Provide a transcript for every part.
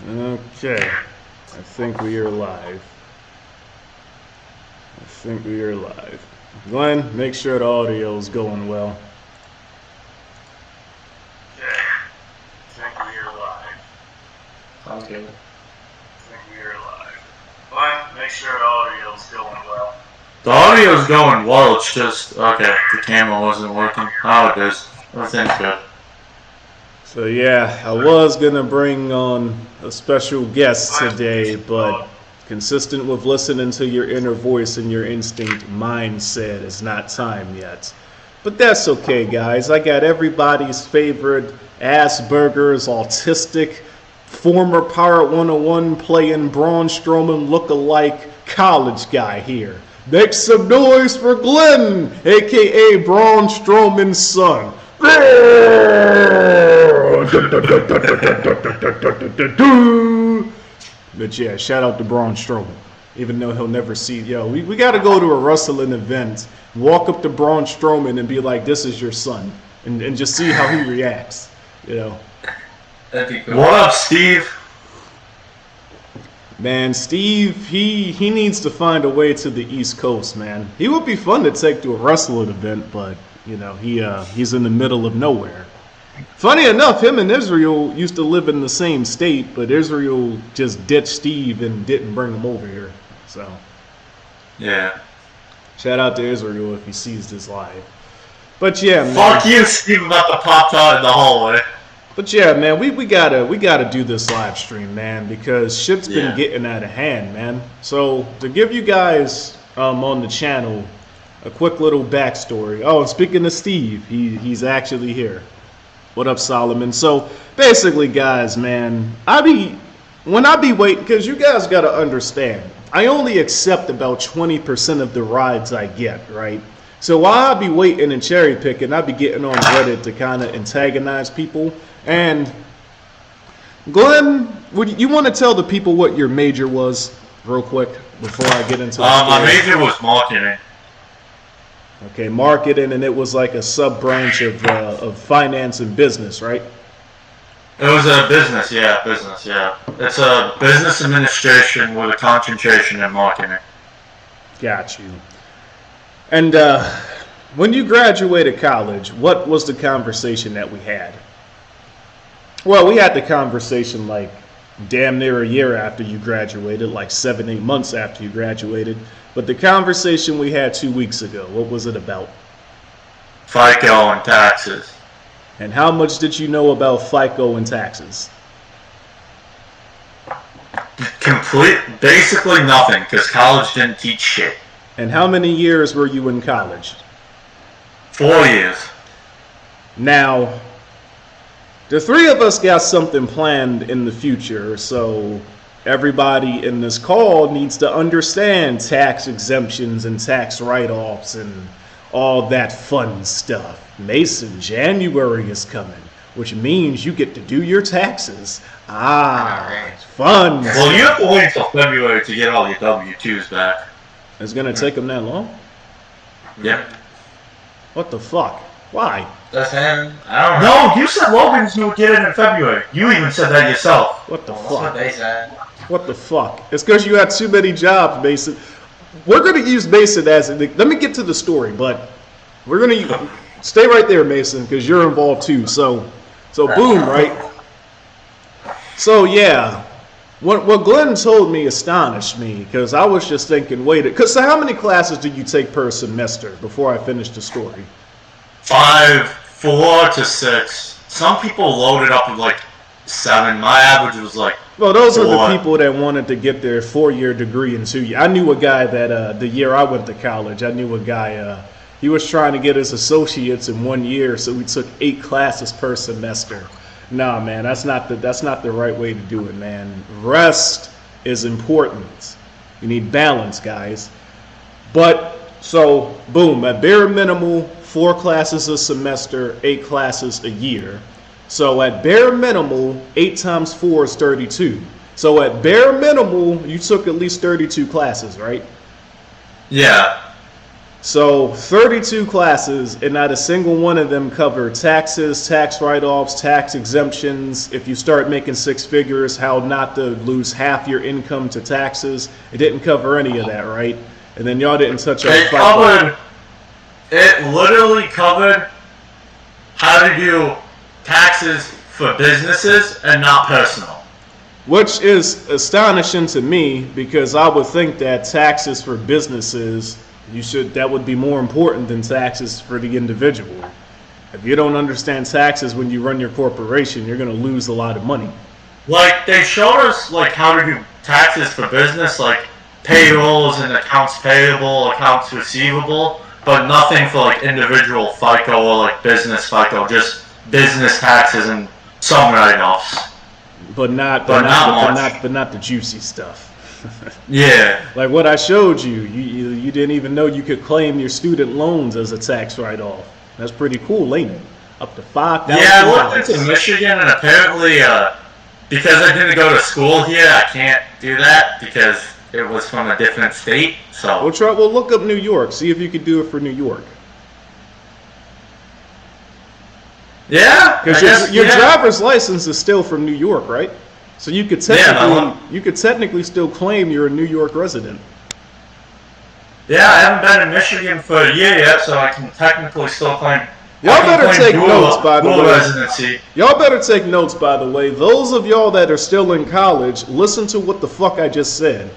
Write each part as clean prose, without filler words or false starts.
Okay, I think we are live. Glenn, make sure the audio is going well. Okay, I think we are live. Sounds good. I think we are live. Glenn, make sure the audio is going well. The audio's going well, it's just, okay, the camera wasn't working. Now it is. Everything's good. So yeah, I was gonna bring on a special guest today, but consistent with listening to your inner voice and your instinct mindset, it's not time yet. But that's okay, guys. I got everybody's favorite Asperger's autistic, former Pirate 101 playing Braun Strowman look-alike college guy here. Make some noise for Glenn, aka Braun Strowman's son. But yeah, shout out to Braun Strowman. Even though he'll never see, we got to go to a wrestling event, walk up to Braun Strowman and be like, "This is your son," and just see how he reacts. That'd be cool. What up, Steve? Man, Steve, he needs to find a way to the East Coast, man. He would be fun to take to a wrestling event, but he's in the middle of nowhere. Funny enough, him and Israel used to live in the same state, but Israel just ditched Steve and didn't bring him over here. So, yeah. Shout out to Israel if he sees this live. But yeah, man. Fuck you, Steve, about the pop out in the hallway. But yeah, man, we gotta do this live stream, man, because shit's been getting out of hand, man. So to give you guys on the channel a quick little backstory. Oh, and speaking of Steve, he's actually here. What up, Solomon? So basically, guys, man, when I be waiting, because you guys gotta understand, I only accept about 20% of the rides I get, right? So while I be waiting and cherry picking, I be getting on Reddit to kind of antagonize people. And Glenn, you want to tell the people what your major was, real quick, before I get into the my major was marketing. Okay, marketing, and it was like a sub branch of finance and business, right? It was a business, yeah. It's a business administration with a concentration in marketing. Got you. And when you graduated college, what was the conversation that we had? Well, we had the conversation like damn near a year after you graduated, like 7-8 months after you graduated. But the conversation we had 2 weeks ago, what was it about? FICO and taxes. And how much did you know about FICO and taxes? Basically nothing, because college didn't teach shit. And how many years were you in college? 4 years. Now, the three of us got something planned in the future, so everybody in this call needs to understand tax exemptions and tax write-offs and all that fun stuff. Mason, January is coming, which means you get to do your taxes. It's fun. Well, you have to wait until February to get all your W-2s back. It's going to take them that long? Yep. What the fuck? Why? That's him. I don't know. No, you said Logan's going to get it in February. You even said that yourself. What the fuck? That's what they said. What the fuck? It's because you had too many jobs, Mason. We're going to use Mason as... Let me get to the story, but we're going to... Stay right there, Mason, because you're involved too. So boom, right? So, yeah. What Glenn told me astonished me, because I was just thinking, so how many classes do you take per semester before I finish the story? 4 to 6. Some people loaded up with like 7. My average was like Well, those 4. are the people that wanted to get their 4-year degree in 2 years. I knew a guy that the year I went to college, I knew a guy, he was trying to get his associates in 1 year, so we took 8 classes per semester. Nah, man, that's not the right way to do it, man. Rest is important. You need balance, guys. But so boom, at bare minimal, 4 classes a semester, 8 classes a year. So at bare minimal, 8 times 4 is 32. So at bare minimal, you took at least 32 classes, right? Yeah. So 32 classes, and not a single one of them cover taxes, tax write-offs, tax exemptions. If you start making six figures, how not to lose half your income to taxes. It didn't cover any of that, right? And then y'all didn't touch on FICO. It literally covered how to do taxes for businesses and not personal. Which is astonishing to me, because I would think that taxes for businesses, that would be more important than taxes for the individual. If you don't understand taxes when you run your corporation, you're going to lose a lot of money. Like, they showed us like how to do taxes for business, like payrolls and accounts payable, accounts receivable, but nothing for like individual FICO or like business FICO, just business taxes and some write-offs. But not the juicy stuff. Yeah. Like what I showed you, you didn't even know you could claim your student loans as a tax write-off. That's pretty cool, ain't it? Up to $5,000. Yeah, I looked into Michigan, and apparently, because I didn't go to school here, I can't do that because it was from a different state. So we'll look up New York. See if you could do it for New York. Yeah, because your driver's license is still from New York, right? So you could technically still claim you're a New York resident. Yeah, I haven't been in Michigan for a year yet, so I can technically still claim. Y'all better take notes, by the way. Residency. Y'all better take notes, by the way. Those of y'all that are still in college, listen to what the fuck I just said.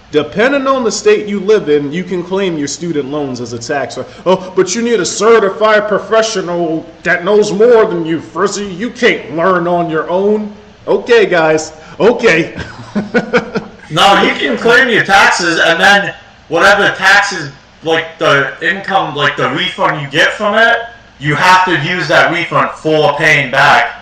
Depending on the state you live in, you can claim your student loans as a tax. Oh, but you need a certified professional that knows more than you, Frizzy. You can't learn on your own. Okay, guys. Okay. No, you can claim your taxes, and then whatever taxes, like the income, like the refund you get from it, you have to use that refund for paying back.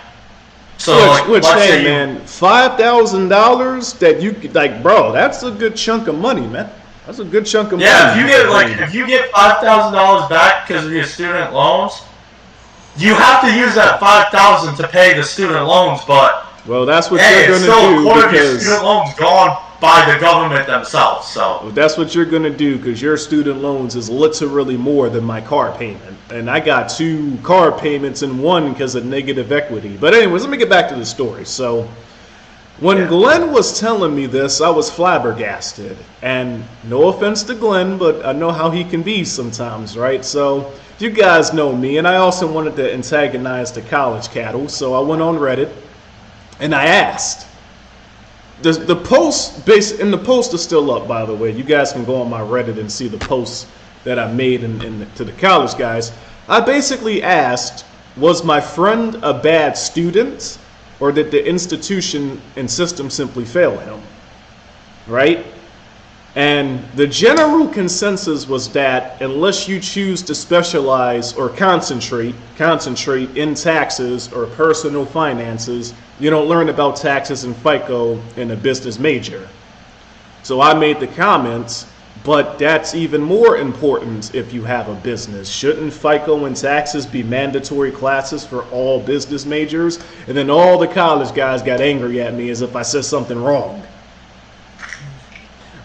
So, hey, man, $5,000 that you like, bro, that's a good chunk of money, man. That's a good chunk of money. Yeah, if you get $5,000 back because of your student loans, you have to use that $5,000 to pay the student loans. But that's what you're gonna do, because your student loans gone by the government themselves. So that's what you're gonna do, because your student loans is literally more than my car payment, and I got 2 car payments in one because of negative equity. But anyways, let me get back to the story. So when Glenn was telling me this, I was flabbergasted. And no offense to Glenn, but I know how he can be sometimes, right? So you guys know me, and I also wanted to antagonize the college cattle, so I went on Reddit and I asked. The post is still up, by the way. You guys can go on my Reddit and see the posts that I made to the college guys. I basically asked, was my friend a bad student, or did the institution and system simply fail him? Right? And the general consensus was that unless you choose to specialize or concentrate in taxes or personal finances, you don't learn about taxes and FICO in a business major. So I made the comments, but that's even more important if you have a business. Shouldn't FICO and taxes be mandatory classes for all business majors? And then all the college guys got angry at me as if I said something wrong.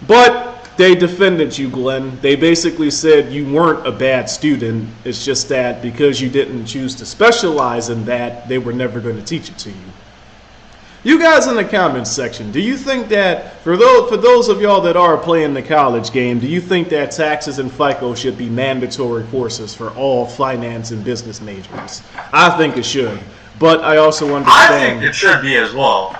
But they defended you, Glenn. They basically said you weren't a bad student. It's just that because you didn't choose to specialize in that, they were never going to teach it to you. You guys in the comments section, do you think that, for those of y'all that are playing the college game, do you think that taxes and FICO should be mandatory courses for all finance and business majors? I think it should, but I also understand. I think it should be as well.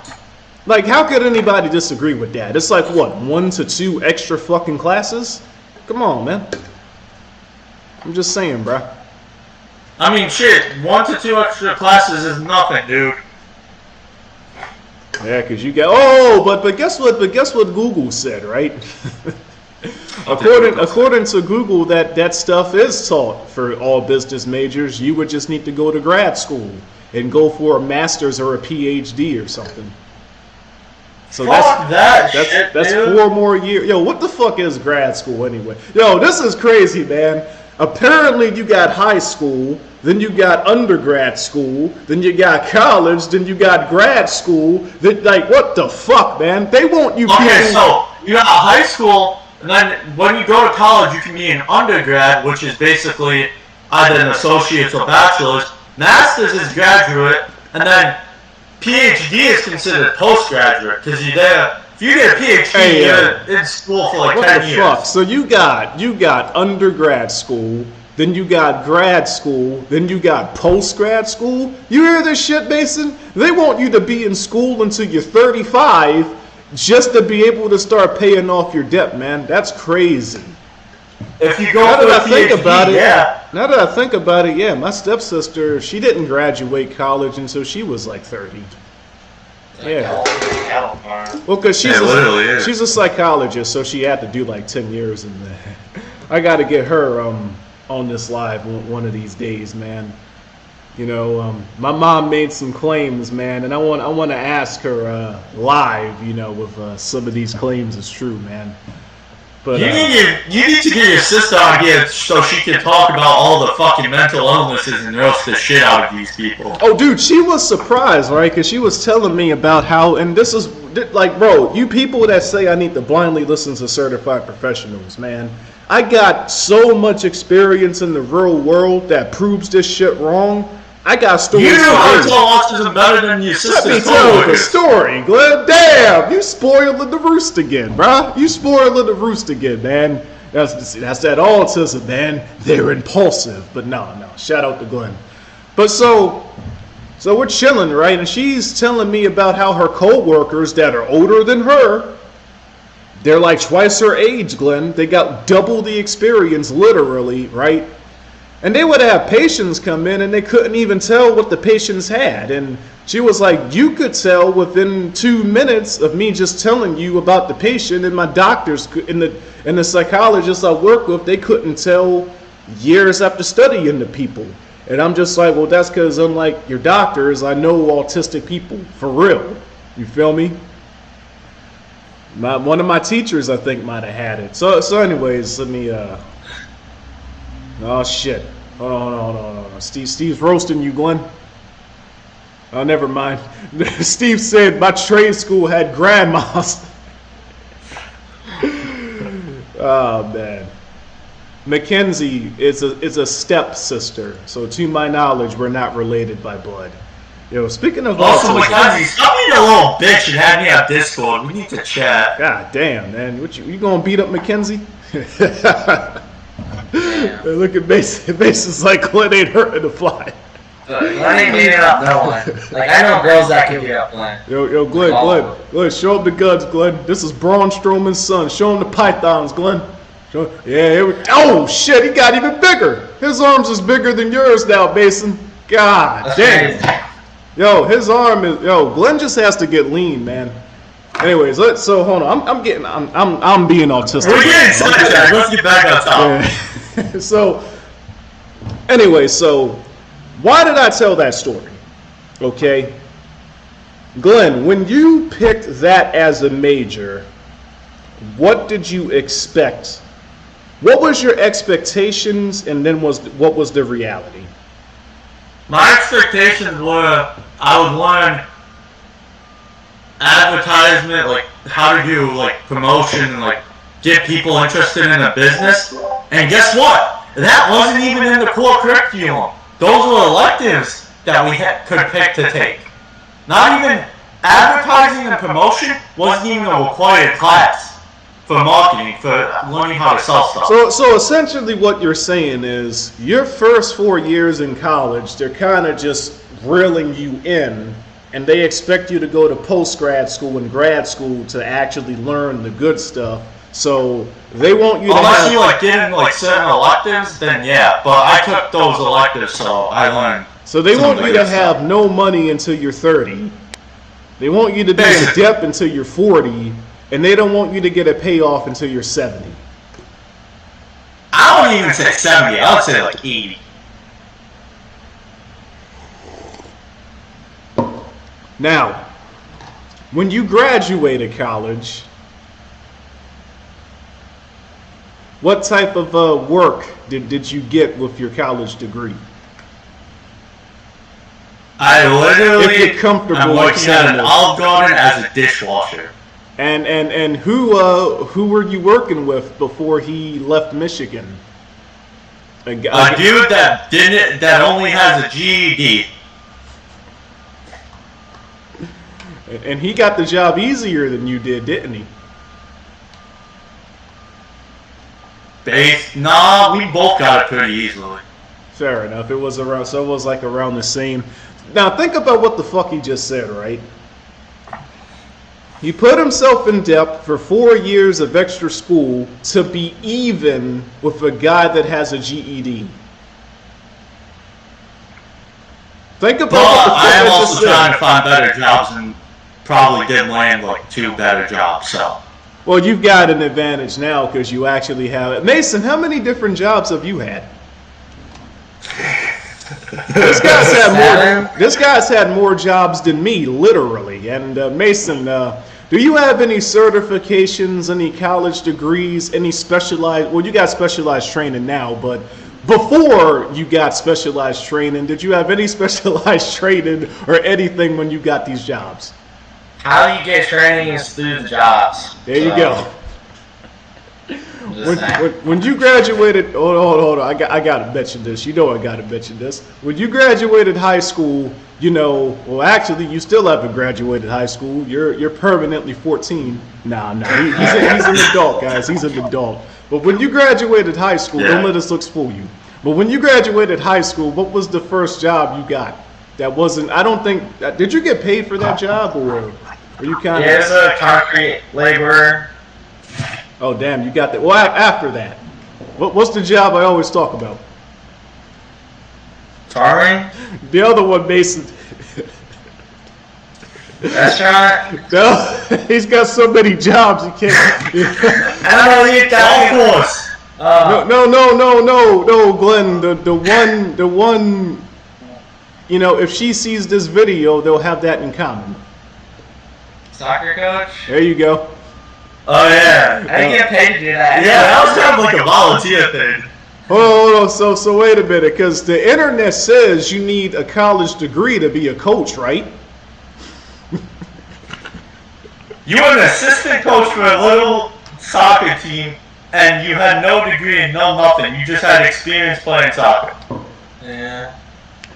Like, how could anybody disagree with that? It's like, what, 1 to 2 extra fucking classes? Come on, man. I'm just saying, bruh. I mean, shit, 1 to 2 extra classes is nothing, dude. Yeah, because you got, but guess what Google said, right? According to Google, that stuff is taught for all business majors. You would just need to go to grad school and go for a master's or a PhD or something. So that's 4 more years. Yo, what the fuck is grad school anyway? Yo, this is crazy, man. Apparently you got high school, then you got undergrad school, then you got college, then you got grad school. Then, like, what the fuck, man? They want you people. Okay, so you got high school, And then when you go to college, you can be an undergrad, which is basically either an associate's or bachelor's. Master's is graduate, and then PhD is considered postgraduate because you're there. If you get a PhD, you're in school for like 10 years. Fuck? So you got undergrad school, then you got grad school, then you got post-grad school. You hear this shit, Mason? They want you to be in school until you're 35 just to be able to start paying off your debt, man. That's crazy. If you go now that I think about it, now that I think about it, yeah, my stepsister, she didn't graduate college until she was like 30. Yeah. Well, because she's a psychologist, so she had to do like 10 years in there. I got to get her on this live one of these days, man. You know, my mom made some claims, man, and I want to ask her live, you know, if some of these claims is true, man. But you need to get your sister on here so she can talk about all the fucking mental illnesses and roast the shit out of these people. Oh, dude, she was surprised, right? Because she was telling me about how, and this is like, bro, you people that say I need to blindly listen to certified professionals, man. I got so much experience in the real world that proves this shit wrong. I got stories. You know how to tell autism better than your sister. Let me tell you the story, Glenn. Damn, you spoiling the roost again, bruh. You spoiling the roost again, man. That's that autism, man. They're impulsive, but no. Shout out to Glenn. But so we're chilling, right? And she's telling me about how her coworkers that are older than her, they're like twice her age, Glenn. They got double the experience, literally, right? And they would have patients come in and they couldn't even tell what the patients had. And she was like, you could tell within 2 minutes of me just telling you about the patient, and my doctors and the psychologists I work with, they couldn't tell years after studying the people. And I'm just like, well, that's because unlike your doctors, I know autistic people for real. You feel me? One of my teachers, I think, might have had it. So anyways, let me oh shit. Hold on. Steve's roasting you, Glenn. Oh, never mind. Steve said my trade school had grandmas. Oh man. Mackenzie is a stepsister. So to my knowledge, we're not related by blood. Yo, speaking of also, Mackenzie, stop being a little bitch and have me on Discord. We need to chat. God damn, man. What you gonna beat up Mackenzie? Look at Mason. Mason's like, Glenn ain't hurting the fly. Glenn ain't beating up no one. Like, I know girls that can beat up Glenn. Yo, Glenn, show him the guns, Glenn. This is Braun Strowman's son. Show him the pythons, Glenn. Oh, shit, he got even bigger. His arms is bigger than yours now, Mason. God damn. Yo, his arm is, Glenn just has to get lean, man. Anyways, so hold on. I'm being autistic. We're getting sidetracked. Let's get back on top. Yeah. So, anyway, so why did I tell that story? Okay, Glenn, when you picked that as a major, what did you expect? What was your expectations, and then what was the reality? My expectations were I would learn advertisement, like how to do like promotion and like get people interested in a business. And guess what? That wasn't even in the core curriculum. Those were electives that we could pick to take. Not even advertising and promotion wasn't even a required class for marketing, for learning how to sell stuff. So essentially what you're saying is your first 4 years in college, they're kind of just reeling you in, and they expect you to go to post-grad school and grad school to actually learn the good stuff. So they want you to unless you like get in like certain electives, then yeah. But I took those electives, so I learned. So they want you to have no money until you're 30. They want you to be in debt until you're 40, and they don't want you to get a payoff until you're 70. I wouldn't even say 70. I would say like 80. Now, when you graduated college, what type of work did you get with your college degree? I literally if you're comfortable am working at an Olive Garden as a dishwasher. And who were you working with before he left Michigan? A dude that only has a GED. And he got the job easier than you did, didn't he? Nah, we both got it pretty easily. Fair enough. It was like around the same. Now think about what the fuck he just said, right? He put himself in debt for 4 years of extra school to be even with a guy that has a GED. Think about what the fuck I am I also just trying said. to find better jobs and probably did land like 2 better jobs, so. Well, you've got an advantage now because you actually have it. Mason, how many different jobs have you had? This guy's had more jobs than me, literally. And Mason, do you have any certifications, any college degrees, any specialized? Well, you got specialized training now, but before you got specialized training, did you have any specialized training or anything when you got these jobs? How you get training is through the jobs. There you go. When you graduated, hold on, I gotta mention this. You know I gotta mention this. When you graduated high school, well, actually, you still haven't graduated high school. You're permanently 14. Nah, he's an adult, guys. He's an adult. But when you graduated high school, don't let us looks fool you. But when you graduated high school, what was the first job you got? That wasn't. I don't think. Did you get paid for that job, or were you kind of? Yeah, it's a concrete laborer. Oh damn, you got that. Well, after that, what's the job I always talk about? Tarring? The other one, Mason. Restaurant? No, he's got so many jobs you can't. I don't know what you're talking about. No, Glenn. The one. If she sees this video, they'll have that in common. Soccer coach? There you go. Oh yeah. I didn't get paid to do that. Yeah, that was kind of like a volunteer thing. Hold on. So wait a minute, because the internet says you need a college degree to be a coach, right? You were an assistant coach for a little soccer team, and you had no degree and no nothing. You just had experience playing soccer. Yeah.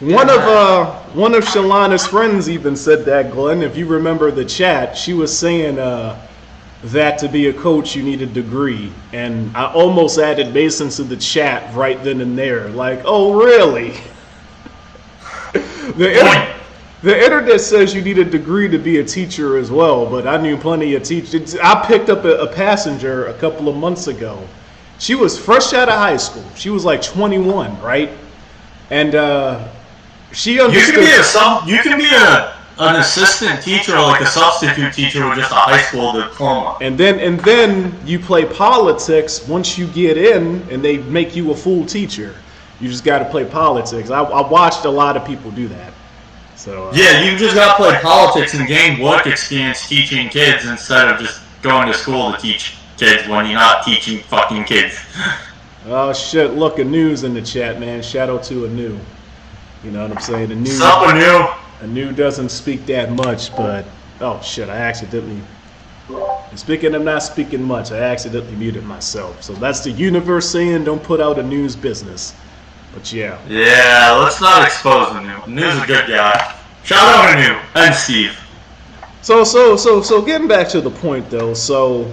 One of Shalana's friends even said that, Glenn. If you remember the chat, she was saying that to be a coach you need a degree, and I almost added Mason to the chat right then and there. Like, oh really? The internet says you need a degree to be a teacher as well, but I knew plenty of teachers. I picked up a passenger a couple of months ago. She was fresh out of high school. She was like 21, right? And she understood. You can be an assistant teacher or like a substitute teacher with just a high school diploma. And then you play politics once you get in, and they make you a full teacher. You just got to play politics. I watched a lot of people do that. So yeah, you just got to play politics and gain work experience teaching kids instead of just going to school to teach kids when you're not teaching fucking kids. Oh shit! Look, Anu's in the chat, man. Shout out to Anu. You know what I'm saying? Anu doesn't speak that much, but oh shit! I accidentally. Speaking of not speaking much, I accidentally muted myself. So that's the universe saying don't put out Anu's business. But yeah. Yeah, let's not expose Anu. Anu's a good guy. Shout out Anu and Steve. So getting back to the point though. So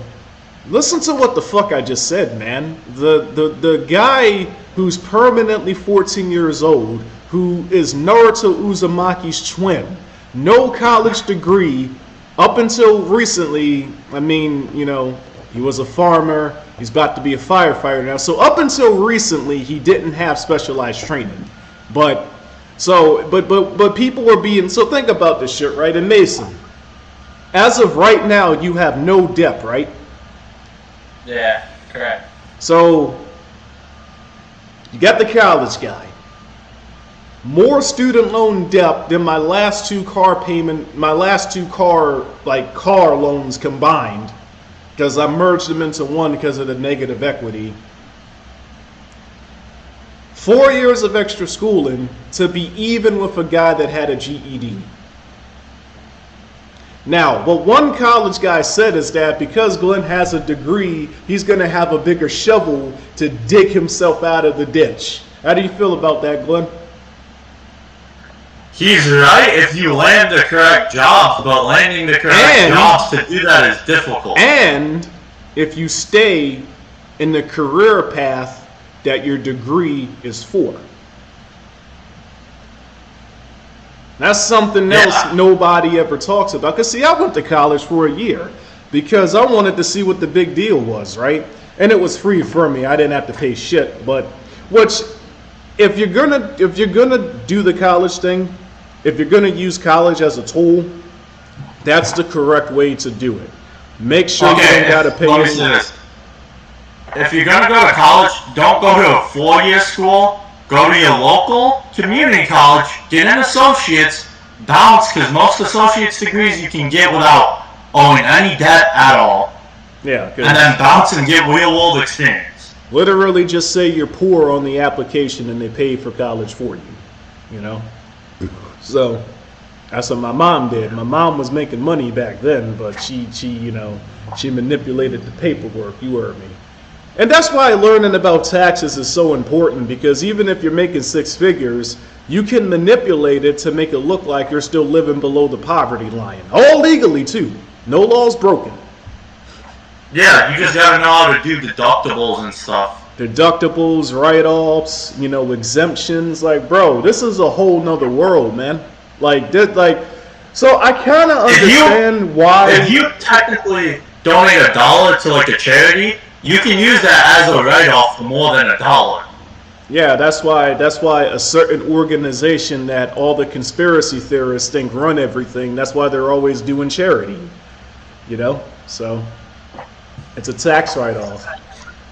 listen to what the fuck I just said, man. The guy who's permanently 14 years old, who is Naruto Uzumaki's twin, no college degree, up until recently. I mean, he was a farmer. He's about to be a firefighter now. So up until recently, he didn't have specialized training. But people were being. So think about this shit, right? And Mason, as of right now, you have no debt, right? Yeah, correct. So you got the college guy. More student loan debt than my last two car loans combined, because I merged them into one because of the negative equity. 4 years of extra schooling to be even with a guy that had a GED. Now, what one college guy said is that because Glenn has a degree, he's going to have a bigger shovel to dig himself out of the ditch. How do you feel about that, Glenn? He's right if you land the correct jobs, but landing the correct jobs to do that is difficult. And if you stay in the career path that your degree is for. That's something else nobody ever talks about. Because, see, I went to college for a year because I wanted to see what the big deal was, right? And it was free for me. I didn't have to pay shit. But, which, if you're gonna do the college thing, if you're gonna use college as a tool, that's the correct way to do it. Make sure you don't gotta pay your this. If you're gonna go to college, don't go to a 4-year school. Go to your local community college, get an associate's, bounce, because most associate's degrees you can get without owing any debt at all. Yeah. And then bounce and get real-world experience. Literally just say you're poor on the application and they paid for college for you, you know? So, that's what my mom did. My mom was making money back then, but she manipulated the paperwork, you heard me. And that's why learning about taxes is so important, because even if you're making 6 figures, you can manipulate it to make it look like you're still living below the poverty line. All legally, too. No laws broken. Yeah, you just gotta know how to do deductibles and stuff. Deductibles, write-offs, exemptions. Like, bro, this is a whole nother world, man. So I kind of understand why. If you technically donate $1 to like a charity, you can use that as a write-off for more than $1. Yeah, that's why a certain organization that all the conspiracy theorists think run everything, that's why they're always doing charity. So it's a tax write-off.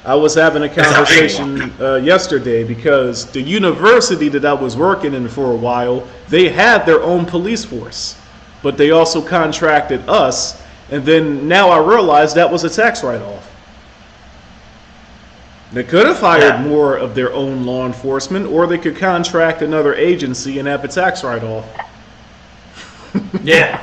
I was having a conversation yesterday because the university that I was working in for a while, they had their own police force, but they also contracted us, and then now I realized that was a tax write-off. They could have hired more of their own law enforcement, or they could contract another agency and have a tax write-off. Yeah.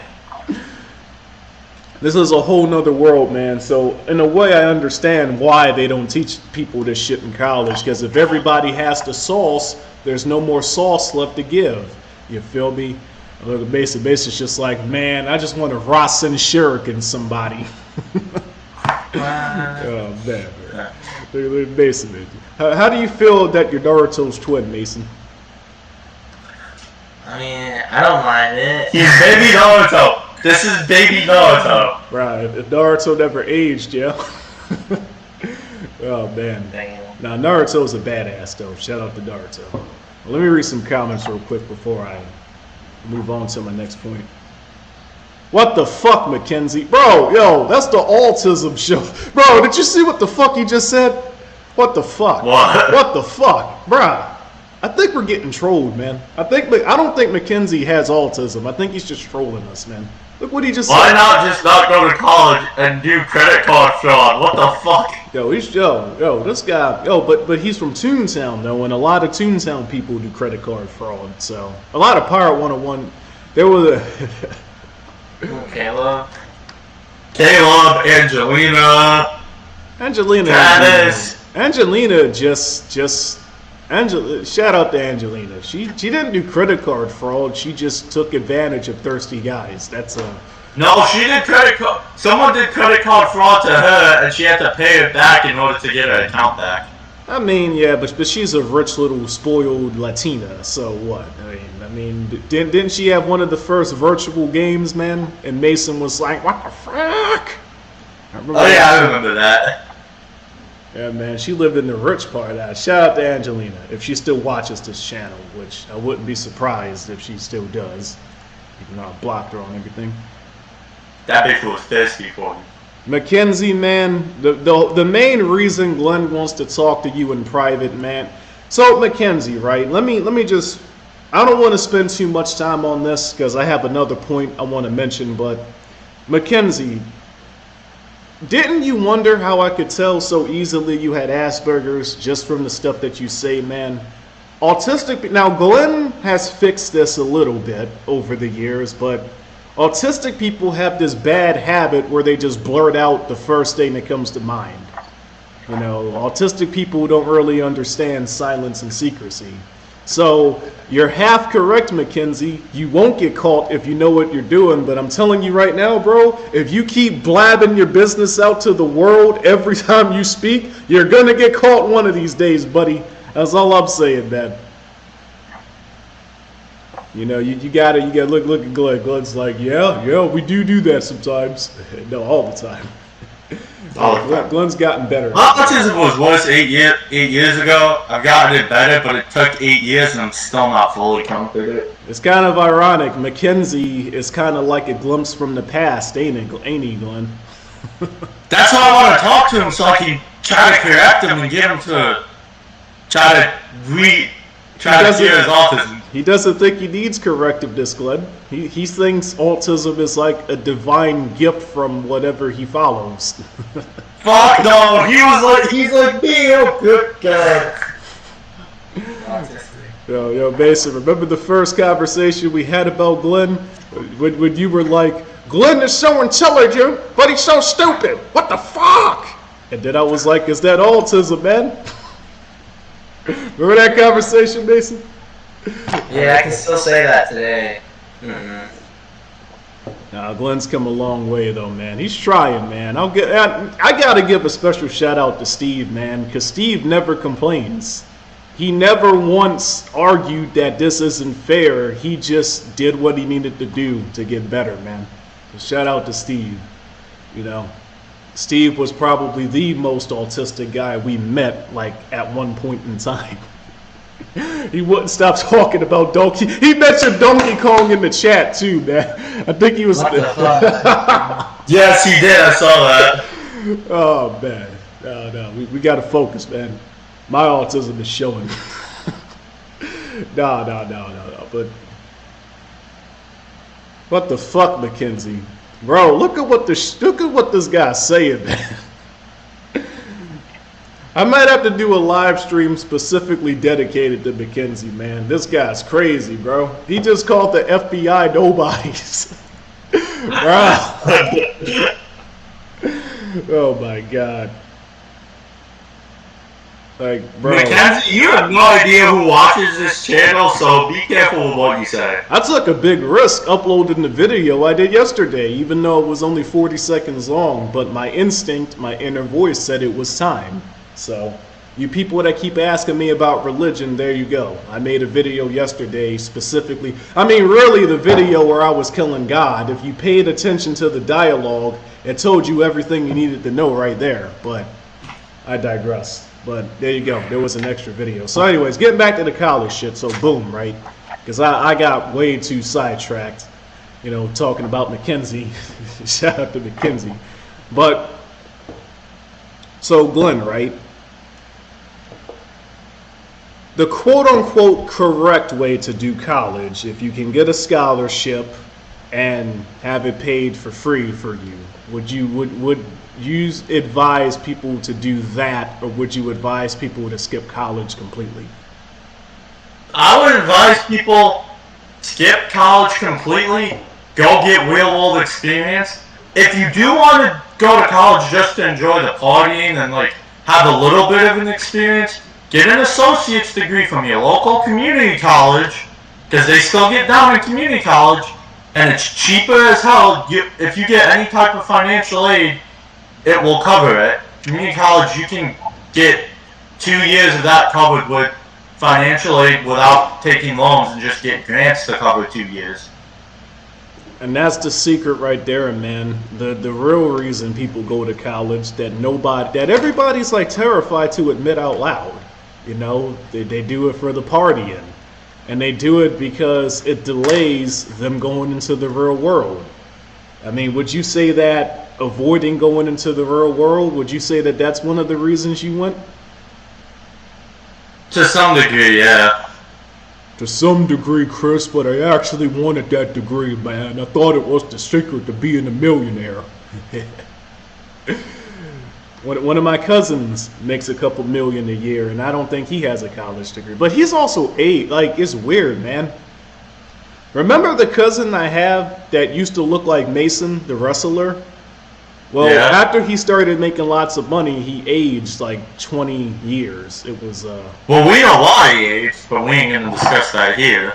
This is a whole nother world, man. So in a way, I understand why they don't teach people this shit in college, because if everybody has the sauce, there's no more sauce left to give. You feel me? The basic is just like, man, I just want to Ross and Shuriken somebody. Oh, man. Basically, how do you feel that your Naruto's twin, Mason? I mean, I don't mind it. He's baby Naruto. This is baby Naruto. Right, if Naruto never aged, yeah. Oh, man. Damn. Now, Naruto's a badass, though. Shout out to Naruto. Well, let me read some comments real quick before I move on to my next point. What the fuck, Mackenzie? Bro, yo, that's the autism show. Bro, did you see what the fuck he just said? What the fuck? What the fuck? Bruh, I think we're getting trolled, man. I don't think Mackenzie has autism. I think he's just trolling us, man. Look what he just said. Why not just not go to college and do credit card fraud? What the fuck? Yo, this guy, but he's from Toontown, though, and a lot of Toontown people do credit card fraud, so. A lot of Pirate 101, there was a... Caleb, Angelina, Angelina shout out to Angelina. She didn't do credit card fraud. She just took advantage of thirsty guys. No, she did credit card. Someone did credit card fraud to her, and she had to pay it back in order to get her account back. I mean, yeah, but she's a rich little spoiled Latina. So what? I mean, didn't she have one of the first virtual games, man? And Mason was like, "What the fuck?" I remember that. Yeah, man, she lived in the rich part of that. Shout out to Angelina, if she still watches this channel, which I wouldn't be surprised if she still does. Even though I blocked her on everything. That bitch was thirsty for me. Mackenzie, man, the main reason Glenn wants to talk to you in private, man. So, Mackenzie, right? Let me just... I don't want to spend too much time on this because I have another point I want to mention, but Mackenzie, didn't you wonder how I could tell so easily you had Asperger's just from the stuff that you say, man? Autistic... Now, Glenn has fixed this a little bit over the years, but Autistic people have this bad habit where they just blurt out the first thing that comes to mind. You know, autistic people don't really understand silence and secrecy. So you're half correct, Mackenzie. You won't get caught if you know what you're doing. But I'm telling you right now, bro, if you keep blabbing your business out to the world every time you speak, you're going to get caught one of these days, buddy. That's all I'm saying, man. You know, you gotta look at Glenn. Glenn's like, yeah, we do that sometimes. No, all the time. Glenn's gotten better. My autism was worse 8 years ago. I've gotten it better, but it took 8 years, and I'm still not fully comforted. It's kind of ironic. Mackenzie is kind of like a glimpse from the past, ain't he, Glenn? That's why I want to talk to him, so I can try to correct him and get him to try to cure his autism. He doesn't think he needs correctiveness, Glenn. He thinks autism is like a divine gift from whatever he follows. Fuck no, he's like me, oh good God. Yo, Mason, remember the first conversation we had about Glenn? When you were like, Glenn is so intelligent, but he's so stupid. What the fuck? And then I was like, is that autism, man? Remember that conversation, Mason? Yeah, I can still say that today. Nah, Glenn's come a long way though, man. He's trying, man. I gotta give a special shout out to Steve, man, because Steve never complains. He never once argued that this isn't fair. He just did what he needed to do to get better, man. So shout out to Steve. You know, Steve was probably the most autistic guy we met, like at one point in time. He wouldn't stop talking about Donkey. He mentioned Donkey Kong in the chat too, man. I think he was. What the fuck? Yes, he did. I saw that. Oh man, no, we gotta focus, man. My autism is showing. No. But what the fuck, Mackenzie, bro? Look at what this guy's saying, man. I might have to do a live stream specifically dedicated to Mackenzie, man. This guy's crazy, bro. He just called the FBI nobodies. Bro. Oh my God. Like, bro. Mackenzie, you have no idea who watches this channel, so be careful with what you say. I took a big risk uploading the video I did yesterday, even though it was only 40 seconds long, but my instinct, my inner voice said it was time. So, you people that keep asking me about religion, there you go. I made a video yesterday specifically. I mean, really the video where I was killing God. If you paid attention to the dialogue, it told you everything you needed to know right there. But I digress. But there you go. There was an extra video. So anyways, getting back to the college shit. So boom, right? Because I got way too sidetracked, you know, talking about Mackenzie. Shout out to Mackenzie. But, so Glenn, right? The quote-unquote correct way to do college, if you can get a scholarship and have it paid for free for you, would you advise people to do that, or would you advise people to skip college completely? I would advise people skip college completely, go get real-world experience. If you do want to go to college just to enjoy the partying and like have a little bit of an experience, get an associate's degree from your local community college, because they still get down in community college, and it's cheaper as hell. If you get any type of financial aid, it will cover it. Community college, you can get 2 years of that covered with financial aid without taking loans and just get grants to cover 2 years. And that's the secret right there, man. The real reason people go to college that everybody's like terrified to admit out loud. You know, they do it for the partying. And they do it because it delays them going into the real world. I mean, would you say that avoiding going into the real world, would you say that that's one of the reasons you went? To some degree, yeah. To some degree, Chris, but I actually wanted that degree, man. I thought it was the secret to being a millionaire. One of my cousins makes a couple million a year, and I don't think he has a college degree. But he's also like, it's weird, man. Remember the cousin I have that used to look like Mason, the wrestler? Well, Yeah. after he started making lots of money, he aged like 20 years. It was, Well, we know why he aged, but we ain't gonna discuss that here.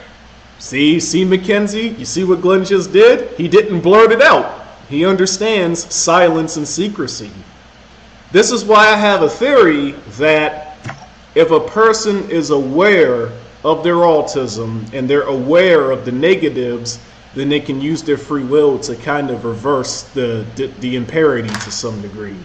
see, Mackenzie? You see what Glenn just did? He didn't blurt it out. He understands silence and secrecy. This is why I have a theory that if a person is aware of their autism and they're aware of the negatives, then they can use their free will to kind of reverse the imparity to some degree.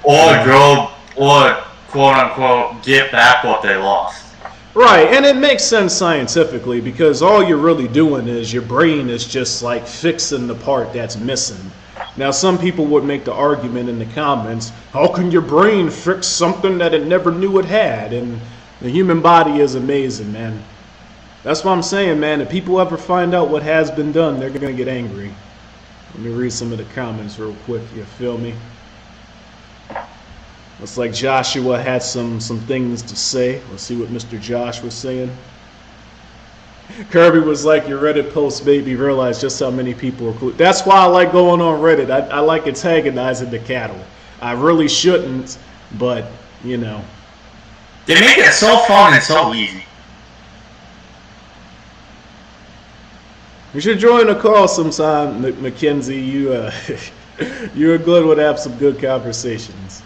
Or quote unquote, get back what they lost. Right, and it makes sense scientifically because all you're really doing is your brain is just like fixing the part that's missing. Now, some people would make the argument in the comments, how can your brain fix something that it never knew it had? And the human body is amazing, man. That's what I'm saying, man. If people ever find out what has been done, they're going to get angry. Let me read some of the comments real quick, you feel me? Looks like Joshua had some things to say. Let's see what Mr. Josh was saying. Kirby was like, your Reddit post made me realize just how many people are cool. That's why I like going on Reddit. I like antagonizing the cattle. I really shouldn't, but, you know. They make it so fun and so easy. You should join a call sometime, Mackenzie. You and Glenn would have some good conversations.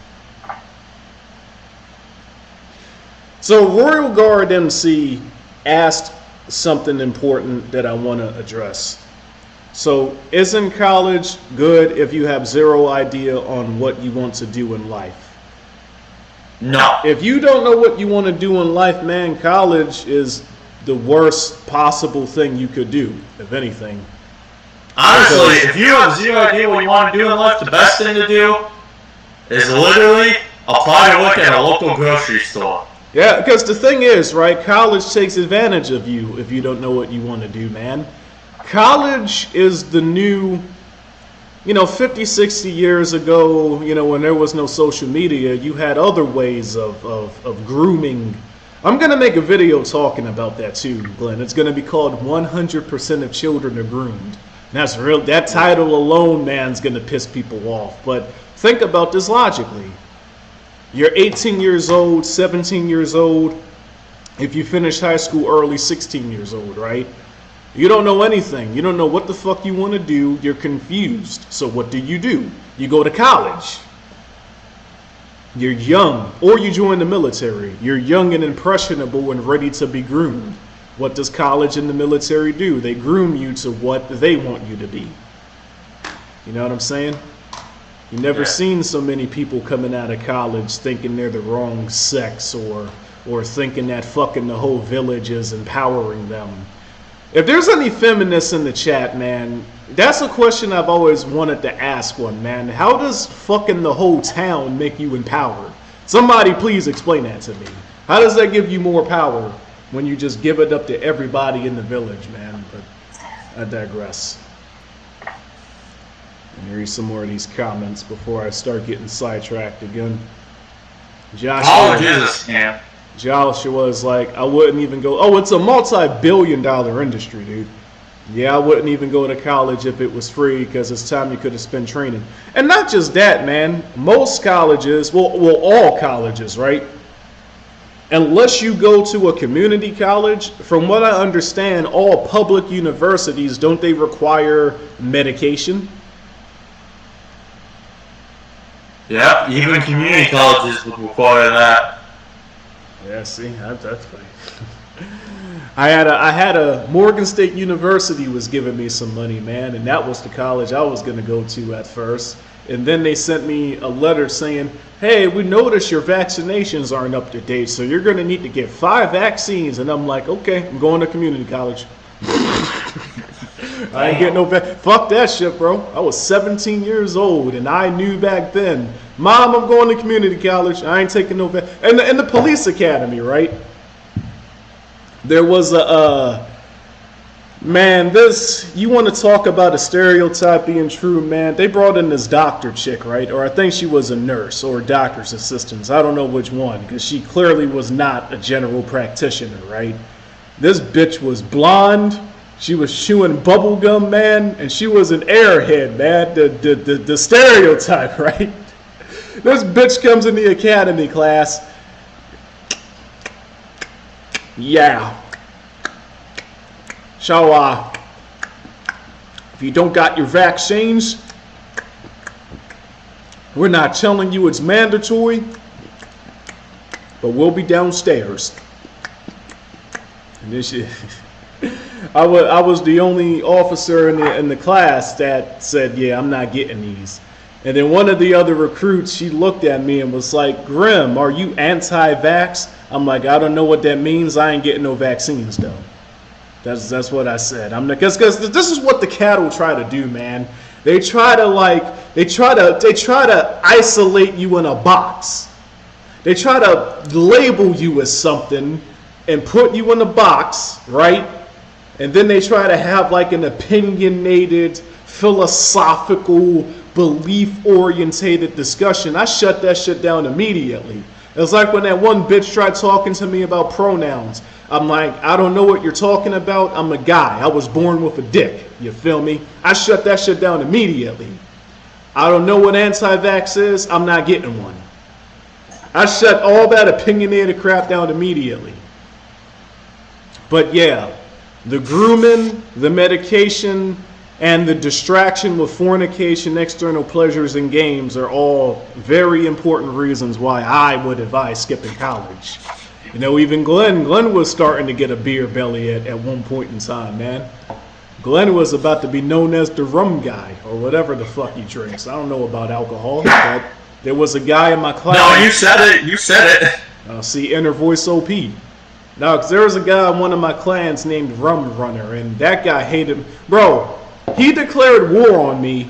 So Royal Guard MC asked something important that I want to address. So, isn't college good if you have zero idea on what you want to do in life? No. If you don't know what you want to do in life, man, college is the worst possible thing you could do, if anything. Honestly, if you have zero idea what you want to do in life, the best thing to do is literally apply to work at a local grocery store. Yeah, because the thing is, right, college takes advantage of you if you don't know what you want to do, man. College is the new, 50, 60 years ago, when there was no social media, you had other ways of grooming. I'm going to make a video talking about that too, Glenn. It's going to be called 100% of Children Are Groomed. That's real. That title alone, man, is going to piss people off. But think about this logically. You're 18 years old, 17 years old. If you finish high school early, 16 years old, right? You don't know anything. You don't know what the fuck you want to do. You're confused. So what do? You go to college. You're young, or you join the military. You're young and impressionable and ready to be groomed. What does college and the military do? They groom you to what they want you to be. You know what I'm saying? You've never seen so many people coming out of college thinking they're the wrong sex or thinking that fucking the whole village is empowering them. If there's any feminists in the chat, man, that's a question I've always wanted to ask one, man. How does fucking the whole town make you empowered? Somebody please explain that to me. How does that give you more power when you just give it up to everybody in the village, man? But I digress. Let me read some more of these comments before I start getting sidetracked again. College is a scam. Joshua was like, I wouldn't even go. Oh, it's a multi-billion-dollar industry, dude. Yeah, I wouldn't even go to college if it was free because it's time you could have spent training. And not just that, man. Most colleges, well, all colleges, right? Unless you go to a community college, from what I understand, all public universities, don't they require medication? Yep, even community colleges would require that. Yeah, see, that's funny. I had a Morgan State University was giving me some money, man, and that was the college I was going to go to at first. And then they sent me a letter saying, hey, we noticed your vaccinations aren't up to date, so you're going to need to get 5 vaccines. And I'm like, okay, I'm going to community college. I ain't getting no fuck that shit, bro. I was 17 years old, and I knew back then, Mom, I'm going to community college. I ain't taking no and the police academy, right? There was man, you want to talk about a stereotype being true, man. They brought in this doctor chick, right? Or I think she was a nurse or a doctor's assistant. I don't know which one, because she clearly was not a general practitioner, right? This bitch was blonde, She was chewing bubble gum, man, and she was an airhead, man. The stereotype, right? This bitch comes in the academy class. Yeah. So, if you don't got your vaccines, we're not telling you it's mandatory, but we'll be downstairs. And this shit, I was the only officer in the class that said, yeah, I'm not getting these. And then one of the other recruits, she looked at me and was like, Grim, are you anti-vax? I'm like, I don't know what that means. I ain't getting no vaccines though. That's what I said. I'm because this is what the cattle try to do, man. They try to isolate you in a box. They try to label you as something and put you in a box, right? And then they try to have like an opinionated, philosophical, belief-orientated discussion. I shut that shit down immediately. It was like when that one bitch tried talking to me about pronouns. I'm like, I don't know what you're talking about. I'm a guy. I was born with a dick. You feel me? I shut that shit down immediately. I don't know what anti-vax is. I'm not getting one. I shut all that opinionated crap down immediately. But yeah, the grooming, the medication, and the distraction with fornication, external pleasures, and games are all very important reasons why I would advise skipping college. You know, even Glenn was starting to get a beer belly at one point in time, man. Glenn was about to be known as the rum guy, or whatever the fuck he drinks. I don't know about alcohol, but there was a guy in my class. No, you said it. See, inner voice OP. No, because there was a guy in one of my clans named Rum Runner, and that guy hated me. Bro, he declared war on me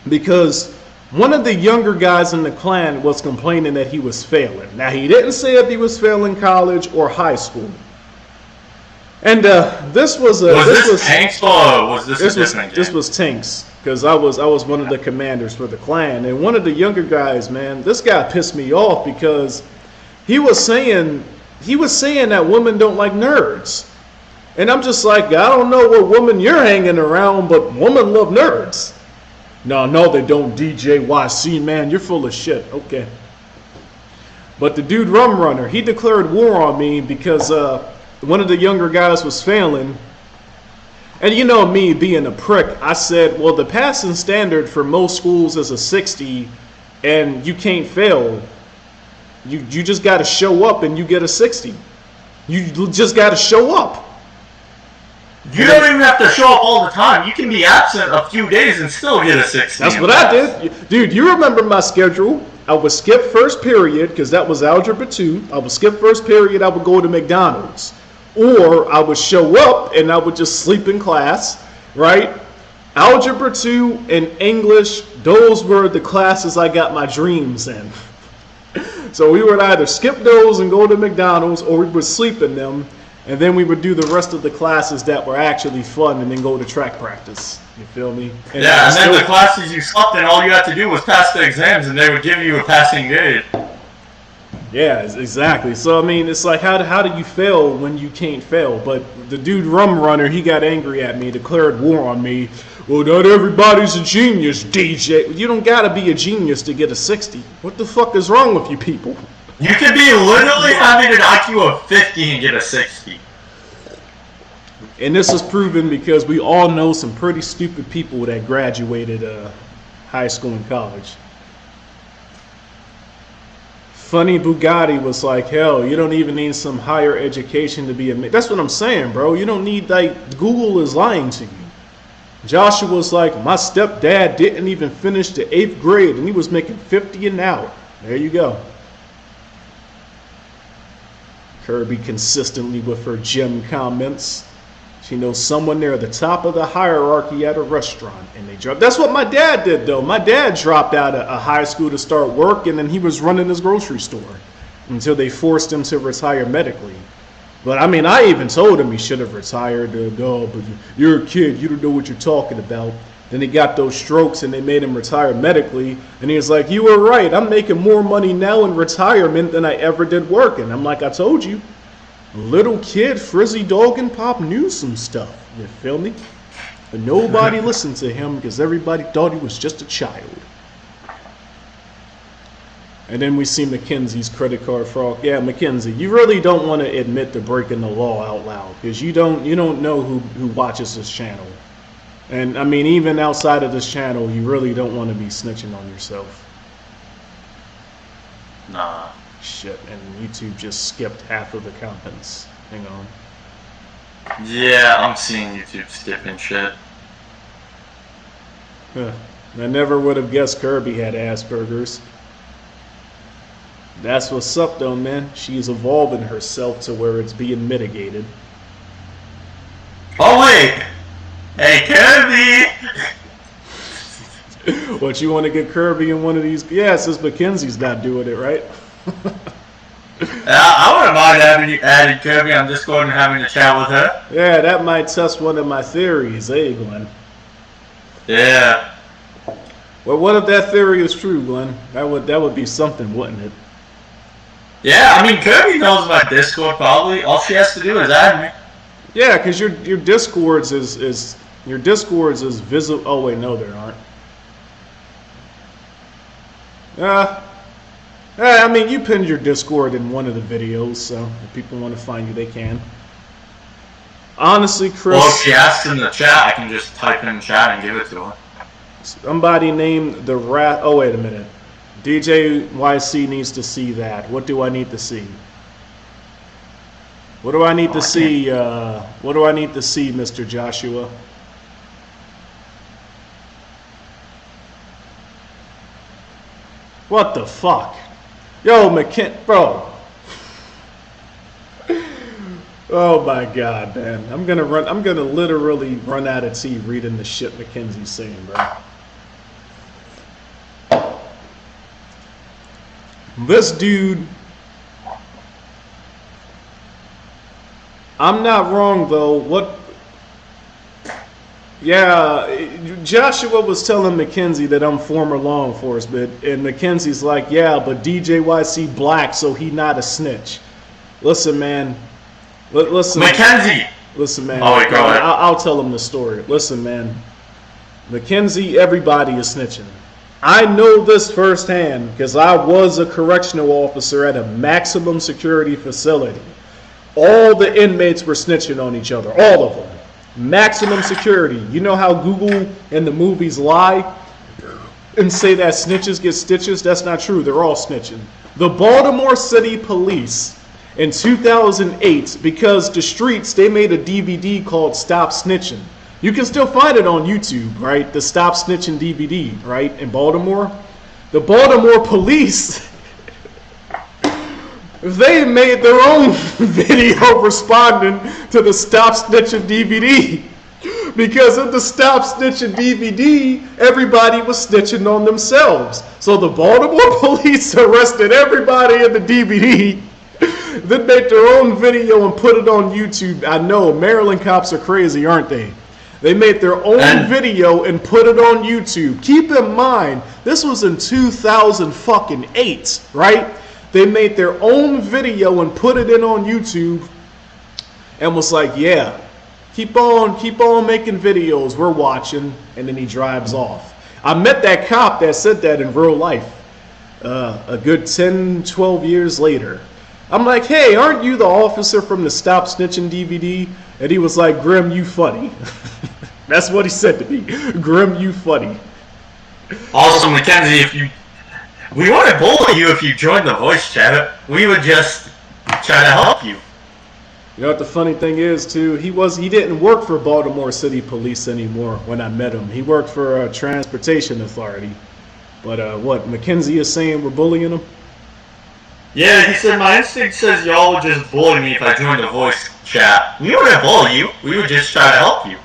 because one of the younger guys in the clan was complaining that he was failing. Now, he didn't say if he was failing college or high school. And this was Tanks or was this a different game? This was Tanks, because I was one of the commanders for the clan. And one of the younger guys, man, this guy pissed me off because he was saying that women don't like nerds. And I'm just like, I don't know what woman you're hanging around, but women love nerds. No, they don't, DJ YC, man. You're full of shit. Okay. But the dude Rum Runner, he declared war on me because one of the younger guys was failing. And you know me being a prick, I said, well, the passing standard for most schools is a 60, and you can't fail. You just got to show up and you get a 60. You just got to show up. You don't even have to show up all the time. You can be absent a few days and still get a 60. That's what I did. Dude, you remember my schedule. I would skip first period because that was Algebra 2. I would skip first period. I would go to McDonald's. Or I would show up and I would just sleep in class, right? Algebra 2 and English, those were the classes I got my dreams in. So we would either skip those and go to McDonald's, or we would sleep in them. And then we would do the rest of the classes that were actually fun and then go to track practice. You feel me? And then the classes you slept in, all you had to do was pass the exams and they would give you a passing grade. Yeah, exactly. So, I mean, it's like, how do you fail when you can't fail? But the dude Rum Runner, he got angry at me, declared war on me. Well, not everybody's a genius, DJ. You don't got to be a genius to get a 60. What the fuck is wrong with you people? You could be literally having an IQ of 50 and get a 60. And this is proven because we all know some pretty stupid people that graduated high school and college. Funny Bugatti was like, hell, you don't even need some higher education to be a... That's what I'm saying, bro. You don't need, like, Google is lying to you. Joshua was like, my stepdad didn't even finish the 8th grade and he was making 50 an hour. There you go. Kirby consistently with her gym comments. She knows someone near the top of the hierarchy at a restaurant, and they drop. That's what my dad did, though. My dad dropped out of high school to start work, and then he was running his grocery store until they forced him to retire medically. But I mean, I even told him he should have retired. No, but you're a kid. You don't know what you're talking about. Then he got those strokes, and they made him retire medically. And he was like, "You were right. I'm making more money now in retirement than I ever did working." I'm like, "I told you." little kid Frizzy Dog and Pop knew some stuff. You feel me? But nobody listened to him because everybody thought he was just a child. And then we see Mackenzie's credit card fraud. Yeah, Mackenzie, you really don't want to admit to breaking the law out loud because you don't know who watches this channel. And I mean, even outside of this channel, you really don't want to be snitching on yourself. Nah. Shit, and YouTube just skipped half of the comments. Hang on. Yeah, I'm seeing YouTube skipping shit. Huh. I never would have guessed Kirby had Asperger's. That's what's up though, man. She's evolving herself to where it's being mitigated. Oh wait! Hey Kirby! What, you want to get Kirby in one of these? Yeah, since Mackenzie's not doing it, right? I wouldn't mind adding Kirby on Discord and having a chat with her. Yeah, that might test one of my theories, eh, Glenn? Yeah. Well, what if that theory is true, Glenn? That would be something, wouldn't it? Yeah, I mean Kirby knows about Discord probably. All she has to do is add me. Yeah, because your Discords is visible. Oh wait, no, there aren't. I mean, you pinned your Discord in one of the videos, so if people want to find you, they can. Honestly, Chris... Well, if she asks in the chat, I can just type in chat and give it to her. Somebody named the Rat... Oh, wait a minute. DJ YC needs to see that. What do I need to see? What do I need to see? What do I need to see, Mr. Joshua? What the fuck? Yo, bro. Oh my god, man. I'm gonna literally run out of tea reading the shit Mackenzie's saying, bro. This dude, I'm not wrong though. Yeah, Joshua was telling Mackenzie that I'm former law enforcement, and Mackenzie's like, yeah, but DJYC black, so he not a snitch. Listen, man. Listen, Mackenzie. Listen, man. Oh, wait, go ahead. I'll tell him the story. Listen, man. Mackenzie, everybody is snitching. I know this firsthand because I was a correctional officer at a maximum security facility. All the inmates were snitching on each other, all of them. Maximum security. You know how Google and the movies lie and say that snitches get stitches? That's not true. They're all snitching. The Baltimore City Police in 2008, because the streets, they made a DVD called Stop Snitching. You can still find it on YouTube, right? The Stop Snitching DVD, right? In Baltimore. The Baltimore police, they made their own video responding to the Stop Snitching DVD. Because of the Stop Snitching DVD, everybody was snitching on themselves. So the Baltimore police arrested everybody in the DVD, then made their own video and put it on YouTube. I know, Maryland cops are crazy, aren't they? They made their own video and put it on YouTube. Keep in mind, this was in 2008, right? They made their own video and put it in on YouTube and was like, yeah, keep on making videos, we're watching, and then he drives off. I met that cop that said that in real life a good 10, 12 years later. I'm like, hey, aren't you the officer from the Stop Snitching DVD? And he was like, Grim, you funny. That's what he said to me. Grim, you funny. Also, Mackenzie, we wouldn't bully you if you joined the voice chat. We would just try to help you. You know what the funny thing is, too? He didn't work for Baltimore City Police anymore when I met him. He worked for a transportation authority. But what, Mackenzie is saying we're bullying him? Yeah, he said, my instinct says y'all would just bully me if I joined the voice chat. We wouldn't bully you. We would just try to help you.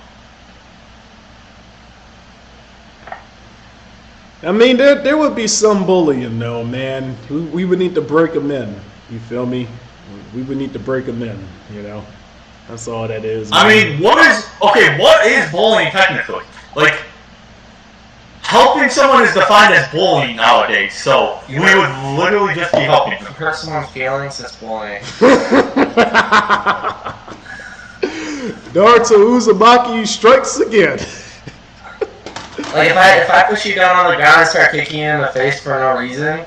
I mean, there would be some bullying, though, man. We would need to break them in. You feel me? We would need to break them in, you know? That's all that is. I mean, what is bullying technically? Like, helping someone is defined as bullying nowadays, so we would literally just be helping them. Hurt someone's feelings, that's bullying. Naruto Uzumaki strikes again. Like if I push you down on the ground and start kicking you in the face for no reason,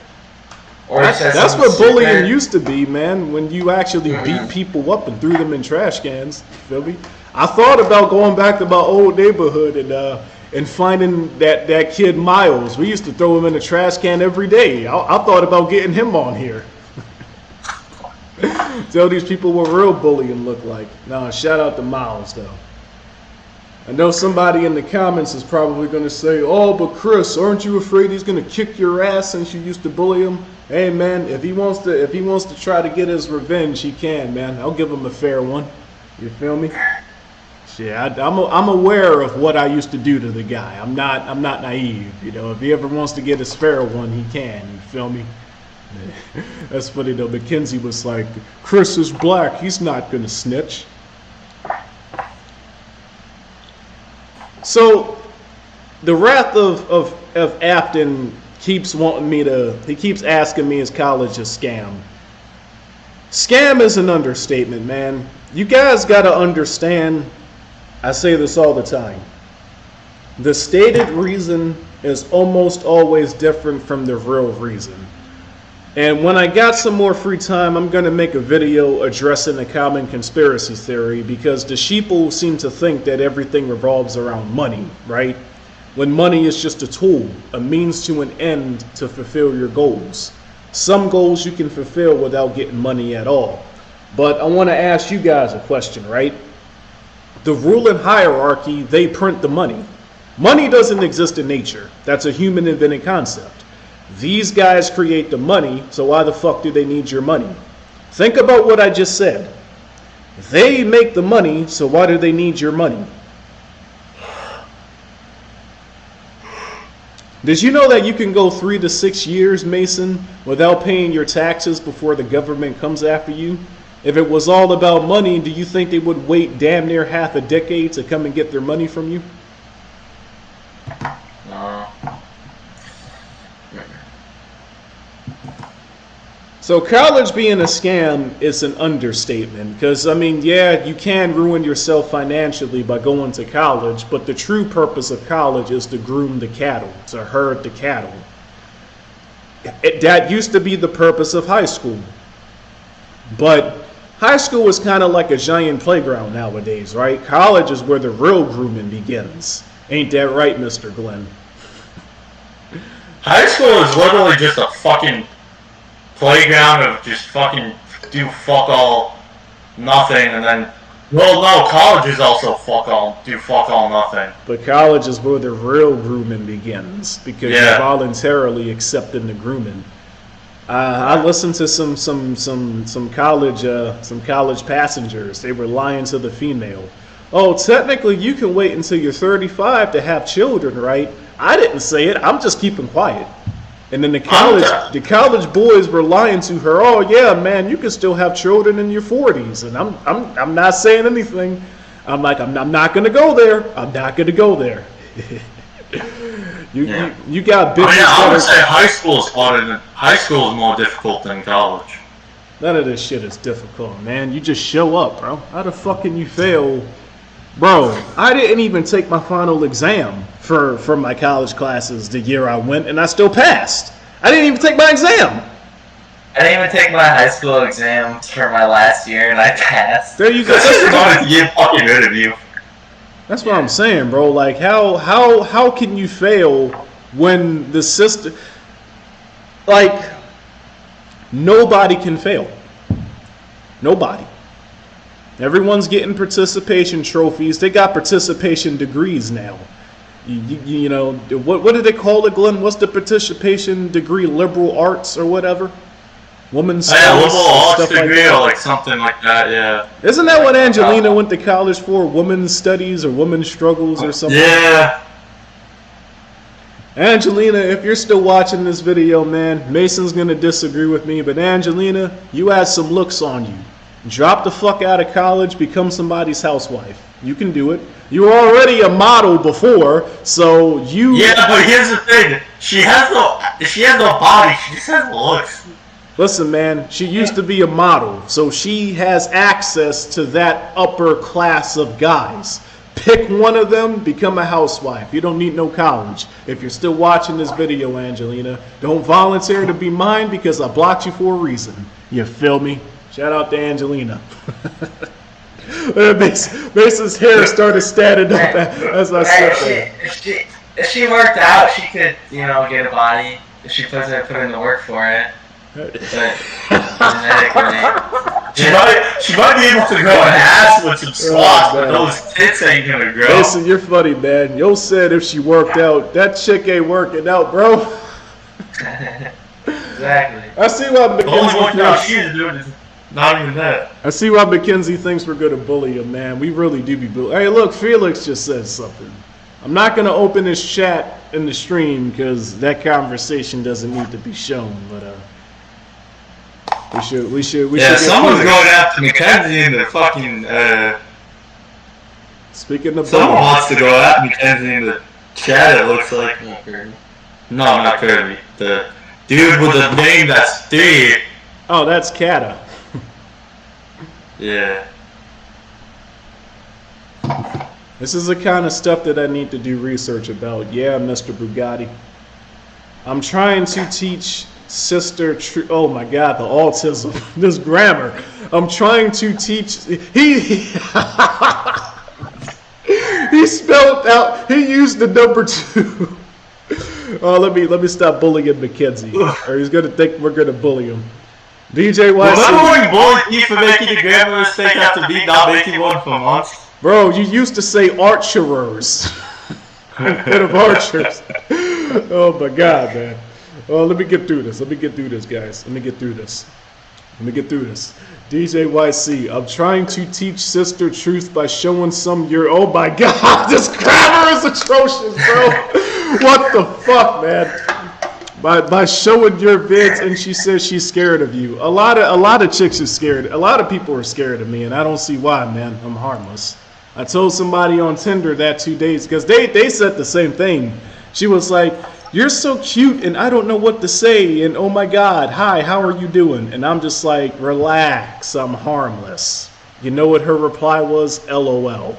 or that's what bullying used to be, man. When you actually beat people up and threw them in trash cans. Feel me? I thought about going back to my old neighborhood and finding that kid Miles. We used to throw him in a trash can every day. I thought about getting him on here. Tell these people what real bullying look like. Nah, shout out to Miles though. I know somebody in the comments is probably going to say, "Oh, but Chris, aren't you afraid he's going to kick your ass since you used to bully him?" Hey, man, if he wants to try to get his revenge, he can, man. I'll give him a fair one. You feel me? Yeah, I'm aware of what I used to do to the guy. I'm not naive. You know, if he ever wants to get his fair one, he can. You feel me? That's funny though. Mackenzie was like, "Chris is black. He's not going to snitch." So, the wrath of Afton keeps wanting me to. He keeps asking me, "Is college a scam?" Scam is an understatement, man. You guys gotta understand. I say this all the time. The stated reason is almost always different from the real reason. And when I got some more free time, I'm gonna make a video addressing a common conspiracy theory because the sheeple seem to think that everything revolves around money, right? When money is just a tool, a means to an end to fulfill your goals. Some goals you can fulfill without getting money at all. But I want to ask you guys a question, right? The ruling hierarchy, they print the money. Money doesn't exist in nature. That's a human invented concept. These guys create the money, so why the fuck do they need your money? Think about what I just said. They make the money, so why do they need your money? Did you know that you can go 3 to 6 years, Mason, without paying your taxes before the government comes after you? If it was all about money, do you think they would wait damn near half a decade to come and get their money from you? No. So college being a scam is an understatement because, I mean, yeah, you can ruin yourself financially by going to college, but the true purpose of college is to groom the cattle, to herd the cattle. That used to be the purpose of high school. But high school is kind of like a giant playground nowadays, right? College is where the real grooming begins. Ain't that right, Mr. Glenn? High school is literally just a fucking playground of just fucking do fuck all nothing, and then, well, no, college is also fuck all nothing. But college is where the real grooming begins because you're voluntarily accepting the grooming. I listened to some college passengers. They were lying to the female. "Oh, technically you can wait until you're 35 to have children, right?" I didn't say it. I'm just keeping quiet. And then the college boys were lying to her. "Oh yeah, man, you can still have children in your 40s." And I'm not saying anything. I'm like, I'm not gonna go there. I'm not gonna go there. You got business. I would say high school is harder. High school is more difficult than college. None of this shit is difficult, man. You just show up, bro. How the fuck can you fail? Bro, I didn't even take my final exam for my college classes the year I went, and I still passed. I didn't even take my exam. I didn't even take my high school exams for my last year, and I passed. There you go. That's what I'm saying, bro. Like, how can you fail when the system, like, nobody can fail. Nobody. Everyone's getting participation trophies. They got participation degrees now. You know, what do they call it, Glenn? What's the participation degree? Liberal arts or whatever? Women's studies, liberal arts degree like or like something like that, yeah. Isn't that what Angelina went to college for? Women's studies or women's struggles or something? Yeah. Angelina, if you're still watching this video, man, Mason's going to disagree with me, but Angelina, you had some looks on you. Drop the fuck out of college, become somebody's housewife. You can do it. You were already a model before, so you... Yeah, but here's the thing. She has no body. She just has looks. Listen, man, she used to be a model, so she has access to that upper class of guys. Pick one of them, become a housewife. You don't need no college. If you're still watching this video, Angelina, don't volunteer to be mine because I blocked you for a reason. You feel me? Shout out to Angelina. Mason's hair started standing up as I said that. If she worked out, she could, get a body if she put in the work for it. But genetically, she might be able to grow an ass with some squats, but those tits ain't gonna grow. Mason, you're funny, man. Yo said if she worked out, that chick ain't working out, bro. Exactly. I see why McKenzie not even that. I see why McKenzie thinks we're gonna bully him, man. We really do be bullying. Hey, look, Felix just said something. I'm not gonna open this chat in the stream because that conversation doesn't need to be shown, but we should. Yeah, someone's going after McKenzie in the fucking. Speaking of, someone wants to go at McKenzie in the chat. It looks like. No, not Kirby. The dude with the name that's Steve. Oh, that's Kata. Yeah. This is the kind of stuff that I need to do research about. Yeah, Mr. Bugatti. I'm trying to teach sister. Oh my God, the autism. This grammar. I'm trying to teach. He spelled out. He used the number 2. Oh, let me stop bullying McKenzie, or he's gonna think we're gonna bully him. DJ YC. Remember when you bullied me for making the grammar mistake after me not making one for months? Bro, you used to say archerers instead of archers. Oh my God, man. Oh, let me get through this. Guys. Let me get through this. DJ YC, I'm trying to teach sister truth by showing some your. Oh my God, this grammar is atrocious, bro. What the fuck, man? By showing your vids, and she says she's scared of you. A lot of chicks are scared. A lot of people are scared of me, and I don't see why, man. I'm harmless. I told somebody on Tinder that 2 days because they said the same thing. She was like, "You're so cute, and I don't know what to say." And oh my God, hi, how are you doing? And I'm just like, relax, I'm harmless. You know what her reply was? LOL.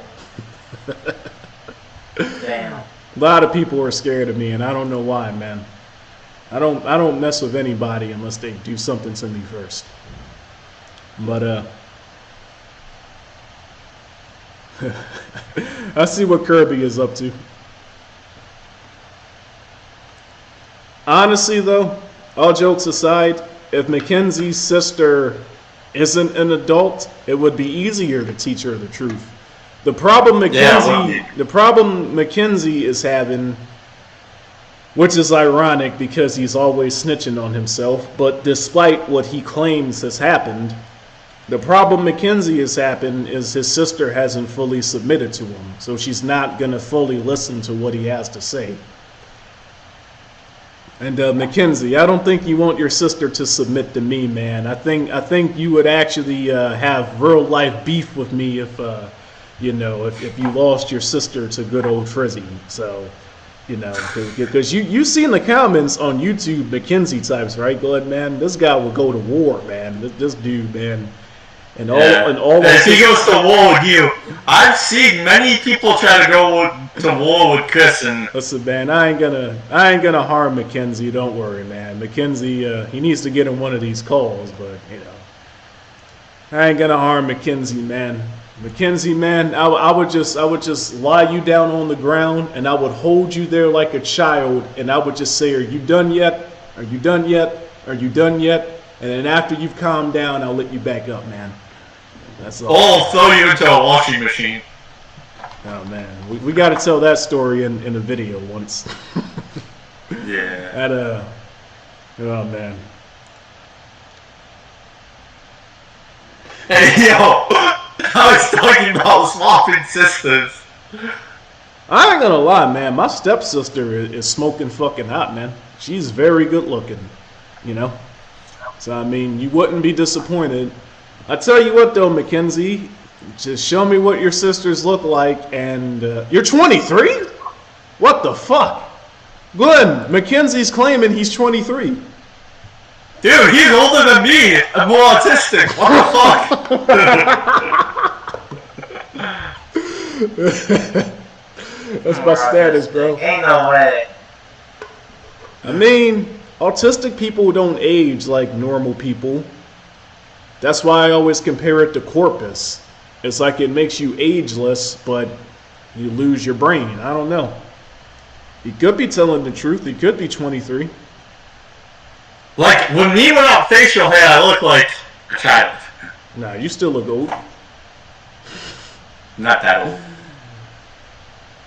Damn. A lot of people are scared of me, and I don't know why, man. I don't mess with anybody unless they do something to me first. But I see what Kirby is up to. Honestly, though, all jokes aside, if Mackenzie's sister isn't an adult, it would be easier to teach her the truth. The problem Mackenzie is having, which is ironic because he's always snitching on himself, but despite what he claims has happened, the problem Mackenzie has happened is his sister hasn't fully submitted to him, so she's not going to fully listen to what he has to say. And Mackenzie, I don't think you want your sister to submit to me, man. I think you would actually have real life beef with me if you lost your sister to good old Trizzy. So, because you see in the comments on YouTube, Mackenzie types, right? Go ahead, man. This guy will go to war, man. This dude, man. And all if he goes to war with you, I've seen many people try to go to war with Chris. And listen, man, I ain't gonna harm Mackenzie. Don't worry, man. Mackenzie, he needs to get in one of these calls, but I ain't gonna harm Mackenzie, man. Mackenzie, man, I would just lie you down on the ground, and I would hold you there like a child, and I would just say, "Are you done yet? Are you done yet? Are you done yet?" And then after you've calmed down, I'll let you back up, man. That's all. I'll throw you into a washing machine. Oh man, we got to tell that story in a video once. Yeah. Oh man. Hey yo, I was talking about swapping sisters. I ain't gonna lie, man. My stepsister is smoking fucking hot, man. She's very good looking, So I mean, you wouldn't be disappointed. I tell you what, though, Mackenzie, just show me what your sisters look like, and you're 23? What the fuck? Good. Mackenzie's claiming he's 23. Dude, Dude, he's older than me and more autistic. What the fuck? That's my status, bro. Ain't no way. I mean, autistic people don't age like normal people. That's why I always compare it to Corpus. It's like it makes you ageless, but you lose your brain. I don't know. He could be telling the truth. He could be 23. Like, when me without facial hair, I look like a child. Nah, you still look old. Not that old.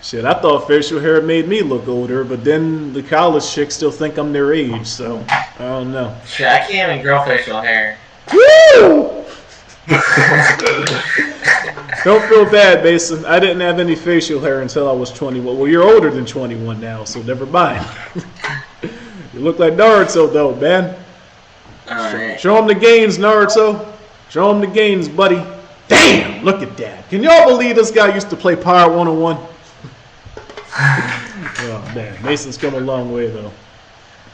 Shit, I thought facial hair made me look older, but then the college chicks still think I'm their age, so I don't know. Shit, I can't even grow facial hair. Woo! Don't feel bad, Mason. I didn't have any facial hair until I was 21. Well, you're older than 21 now, so never mind. You look like Naruto, though, man. Alright. Show him the gains, Naruto. Show him the gains, buddy. Damn, look at that. Can y'all believe this guy used to play Power 101? Oh, man. Mason's come a long way, though.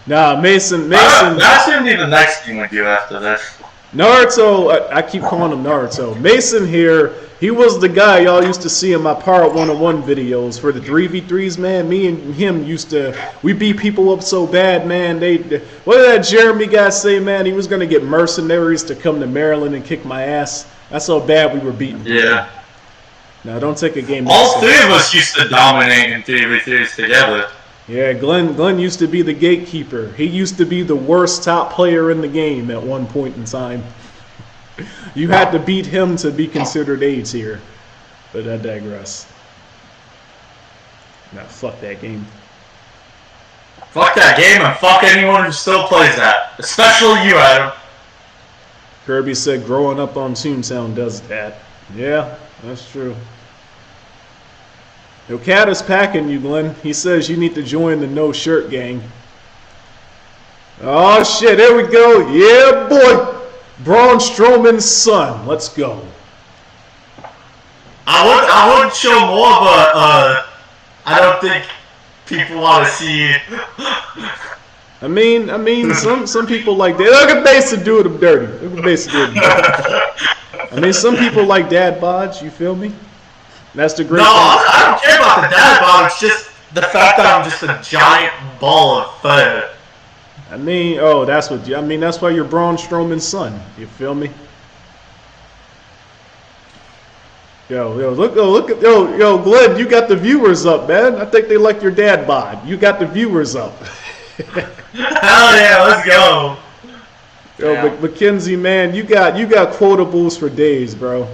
Nah, Mason. That's going to be the next thing we do after this. Naruto, I keep calling him Naruto. Mason here, he was the guy y'all used to see in my Power 101 videos for the 3v3s, man. Me and him we beat people up so bad, man. What did that Jeremy guy say, man? He was going to get mercenaries to come to Maryland and kick my ass. That's how bad we were beating people. Yeah. Now, don't take a game. All three of us used to dominate in 3v3s together. Yeah, Glenn used to be the gatekeeper. He used to be the worst top player in the game at one point in time. You had to beat him to be considered AIDS here. But I digress. Nah, fuck that game. Fuck that game and fuck anyone who still plays that. Especially you, Adam. Kirby said growing up on Toontown does that. Yeah, that's true. Yo, Cat is packing you, Glenn. He says you need to join the No Shirt Gang. Oh, shit. There we go. Yeah, boy. Braun Strowman's son. Let's go. I would show more, but I don't think people want to see. I mean, some people like that. Look at Mason doing him dirty. Look at Mason doing him dirty. I mean, some people like dad bods. You feel me? That's the great No, thing. I don't care about the dad bod. It's just the fact that I'm just a giant ball of fur. I mean, that's why you're Braun Strowman's son. You feel me? Look at Glenn, you got the viewers up, man. I think they like your dad bod. You got the viewers up. Hell yeah, let's go. Mackenzie, man, you got quotables for days, bro.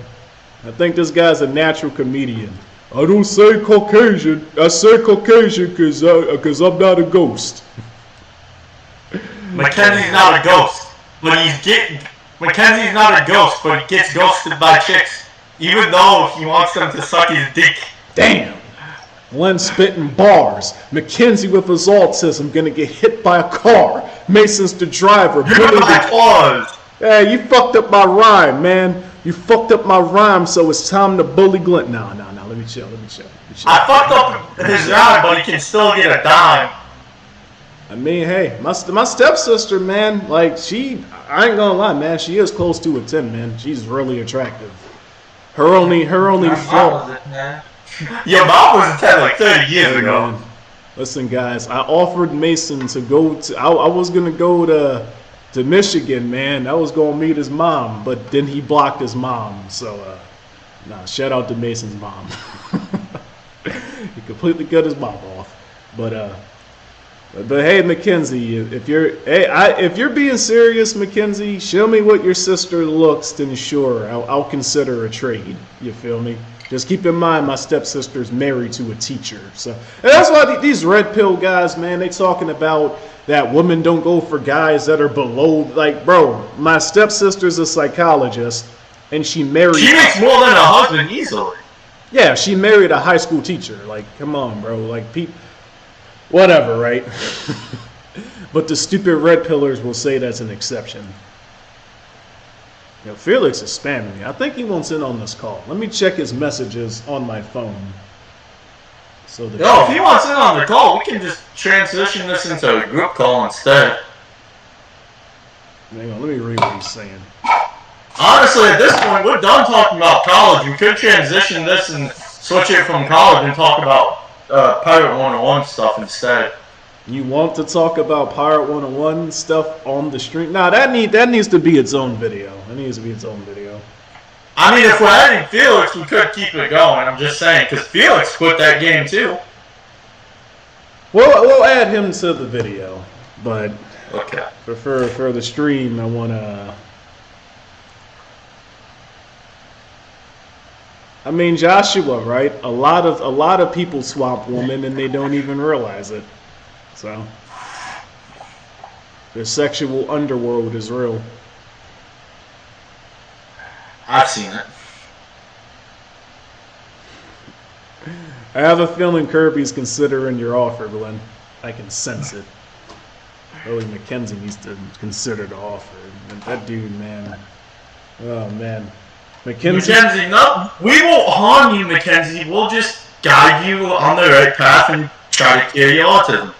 I think this guy's a natural comedian. I don't say Caucasian. I say Caucasian because I'm not a ghost. Mackenzie's not a ghost. Mackenzie's not a ghost, but he gets ghosted by chicks, even though he wants them to suck his dick. Damn. Glenn spitting bars. Mackenzie with his autism gonna get hit by a car. Mason's the driver. Hey, you fucked up my rhyme, man. You fucked up my rhyme, so it's time to bully Glenn. No, let me chill. I fucked up his rhyme, but he can still get a dime. I mean, hey, my stepsister, man, like, I ain't gonna lie, man, she is close to a 10, man. She's really attractive. Her only flaw. Your mom was a 10 like 30 years ago. Man. Listen, guys, I offered Mason to go to, I was gonna go to Michigan, man. I was gonna meet his mom, but then he blocked his mom. So, shout out to Mason's mom. He completely cut his mom off. But hey, Mackenzie, if you're being serious, Mackenzie, show me what your sister looks, then sure, I'll consider a trade. You feel me? Just keep in mind, my stepsister's married to a teacher. So, and that's why these red pill guys, man, they talking about that women don't go for guys that are below. Like, bro, my stepsister's a psychologist, and she married. She makes more than a husband easily. Yeah, she married a high school teacher. Like, come on, bro. Like, whatever, right? But the stupid red pillars will say that's an exception. Felix is spamming me. I think he wants in on this call. Let me check his messages on my phone. If he wants in on the call, we can just transition this into a group call instead. Hang on, let me read what he's saying. Honestly, at this point, we're done talking about college. We could transition this and switch it from college and talk about Pirate 101 stuff instead. You want to talk about Pirate 101 stuff on the stream? Nah, that needs to be its own video. That needs to be its own video. I mean, if we're adding Felix, we could keep it going. I'm just saying, because Felix quit that game too. We'll add him to the video, but okay. For the stream, I wanna. I mean, Joshua, right? A lot of people swap women and they don't even realize it. So the sexual underworld is real. I've seen it. I have a feeling Kirby's considering your offer, Glenn. I can sense it. Really, Mackenzie needs to consider the offer. That dude, man. Oh, man. Mackenzie, no, we won't harm you, Mackenzie. We'll just guide you on the right path and try to cure your autism.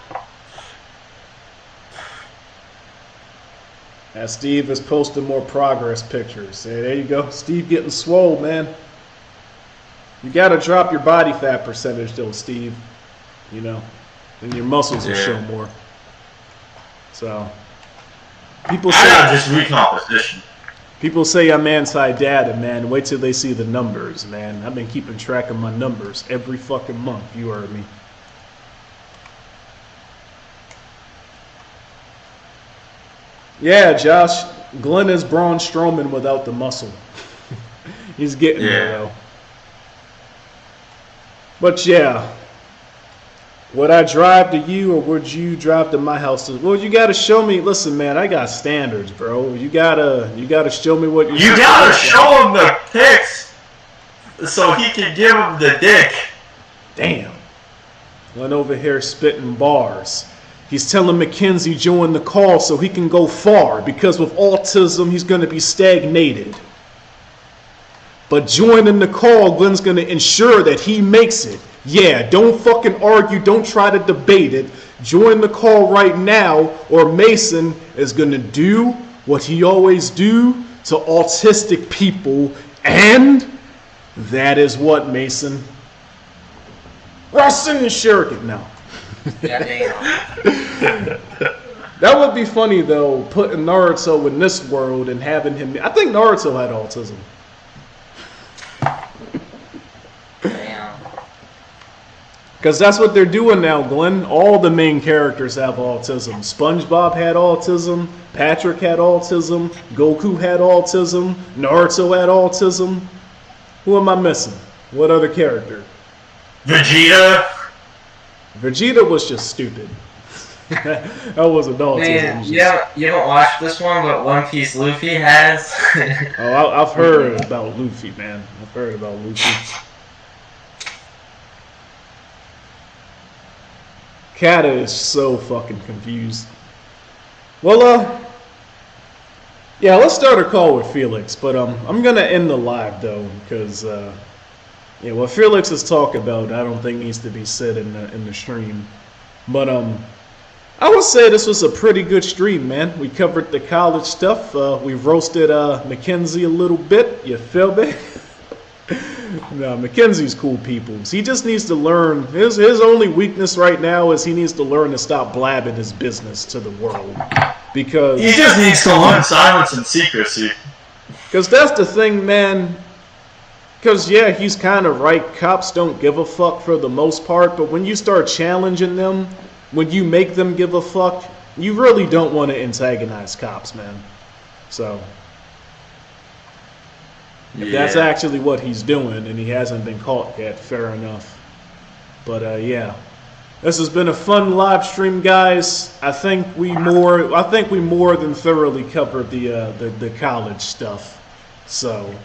Steve is posting more progress pictures. Hey, there you go. Steve getting swole, man. You gotta drop your body fat percentage, though, Steve. You know, and your muscles will show more. So, people say just recomposition. People say I'm anti-data, man. Wait till they see the numbers, man. I've been keeping track of my numbers every fucking month. You heard me. Yeah, Josh. Glenn is Braun Strowman without the muscle. He's getting there, though. But yeah, would I drive to you or would you drive to my house? Well, you gotta show me. Listen, man, I got standards, bro. You gotta show me what you gotta show him the pics so he can give him the dick. Damn. Went over here spitting bars. He's telling Mackenzie join the call so he can go far because with autism he's gonna be stagnated. But joining the call, Glenn's going to ensure that he makes it. Yeah, don't fucking argue. Don't try to debate it. Join the call right now or Mason is going to do what he always do to autistic people. And that is what, Mason? Russell and Shuriken. No. That would be funny, though, putting Naruto in this world and having him... I think Naruto had autism. Because that's what they're doing now, Glenn. All the main characters have autism. SpongeBob had autism. Patrick had autism. Goku had autism. Naruto had autism. Who am I missing? What other character? Vegeta. Vegeta was just stupid. That wasn't autism. Man, you haven't watched this one, but One Piece Luffy has. Oh, I've heard about Luffy, man. I've heard about Luffy. Kata is so fucking confused. Well, yeah, let's start a call with Felix, but I'm gonna end the live though, because yeah, what Felix is talking about, I don't think needs to be said in the stream. But I would say this was a pretty good stream, man. We covered the college stuff. We roasted Mackenzie a little bit. You feel me? No, Mackenzie's cool people. He just needs to learn. His only weakness right now is he needs to learn to stop blabbing his business to the world. Because he just needs to learn silence and secrecy. Because that's the thing, man. Because, yeah, he's kind of right. Cops don't give a fuck for the most part. But when you start challenging them, when you make them give a fuck, you really don't want to antagonize cops, man. So... if that's actually what he's doing and he hasn't been caught yet, fair enough. But yeah, this has been a fun live stream, guys. I think we more than thoroughly covered the college stuff. So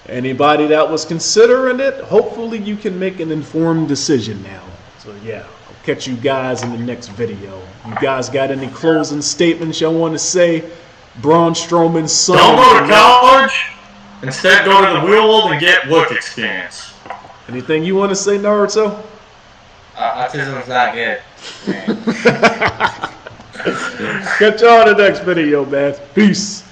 anybody that was considering it, hopefully you can make an informed decision now. So yeah, I'll catch you guys in the next video. You guys got any closing statements y'all want to say? Braun Strowman's son. Don't go to college. Instead, go to the real world and get work experience. Anything you want to say, Naruto? Autism's not good. Catch y'all in the next video, man. Peace.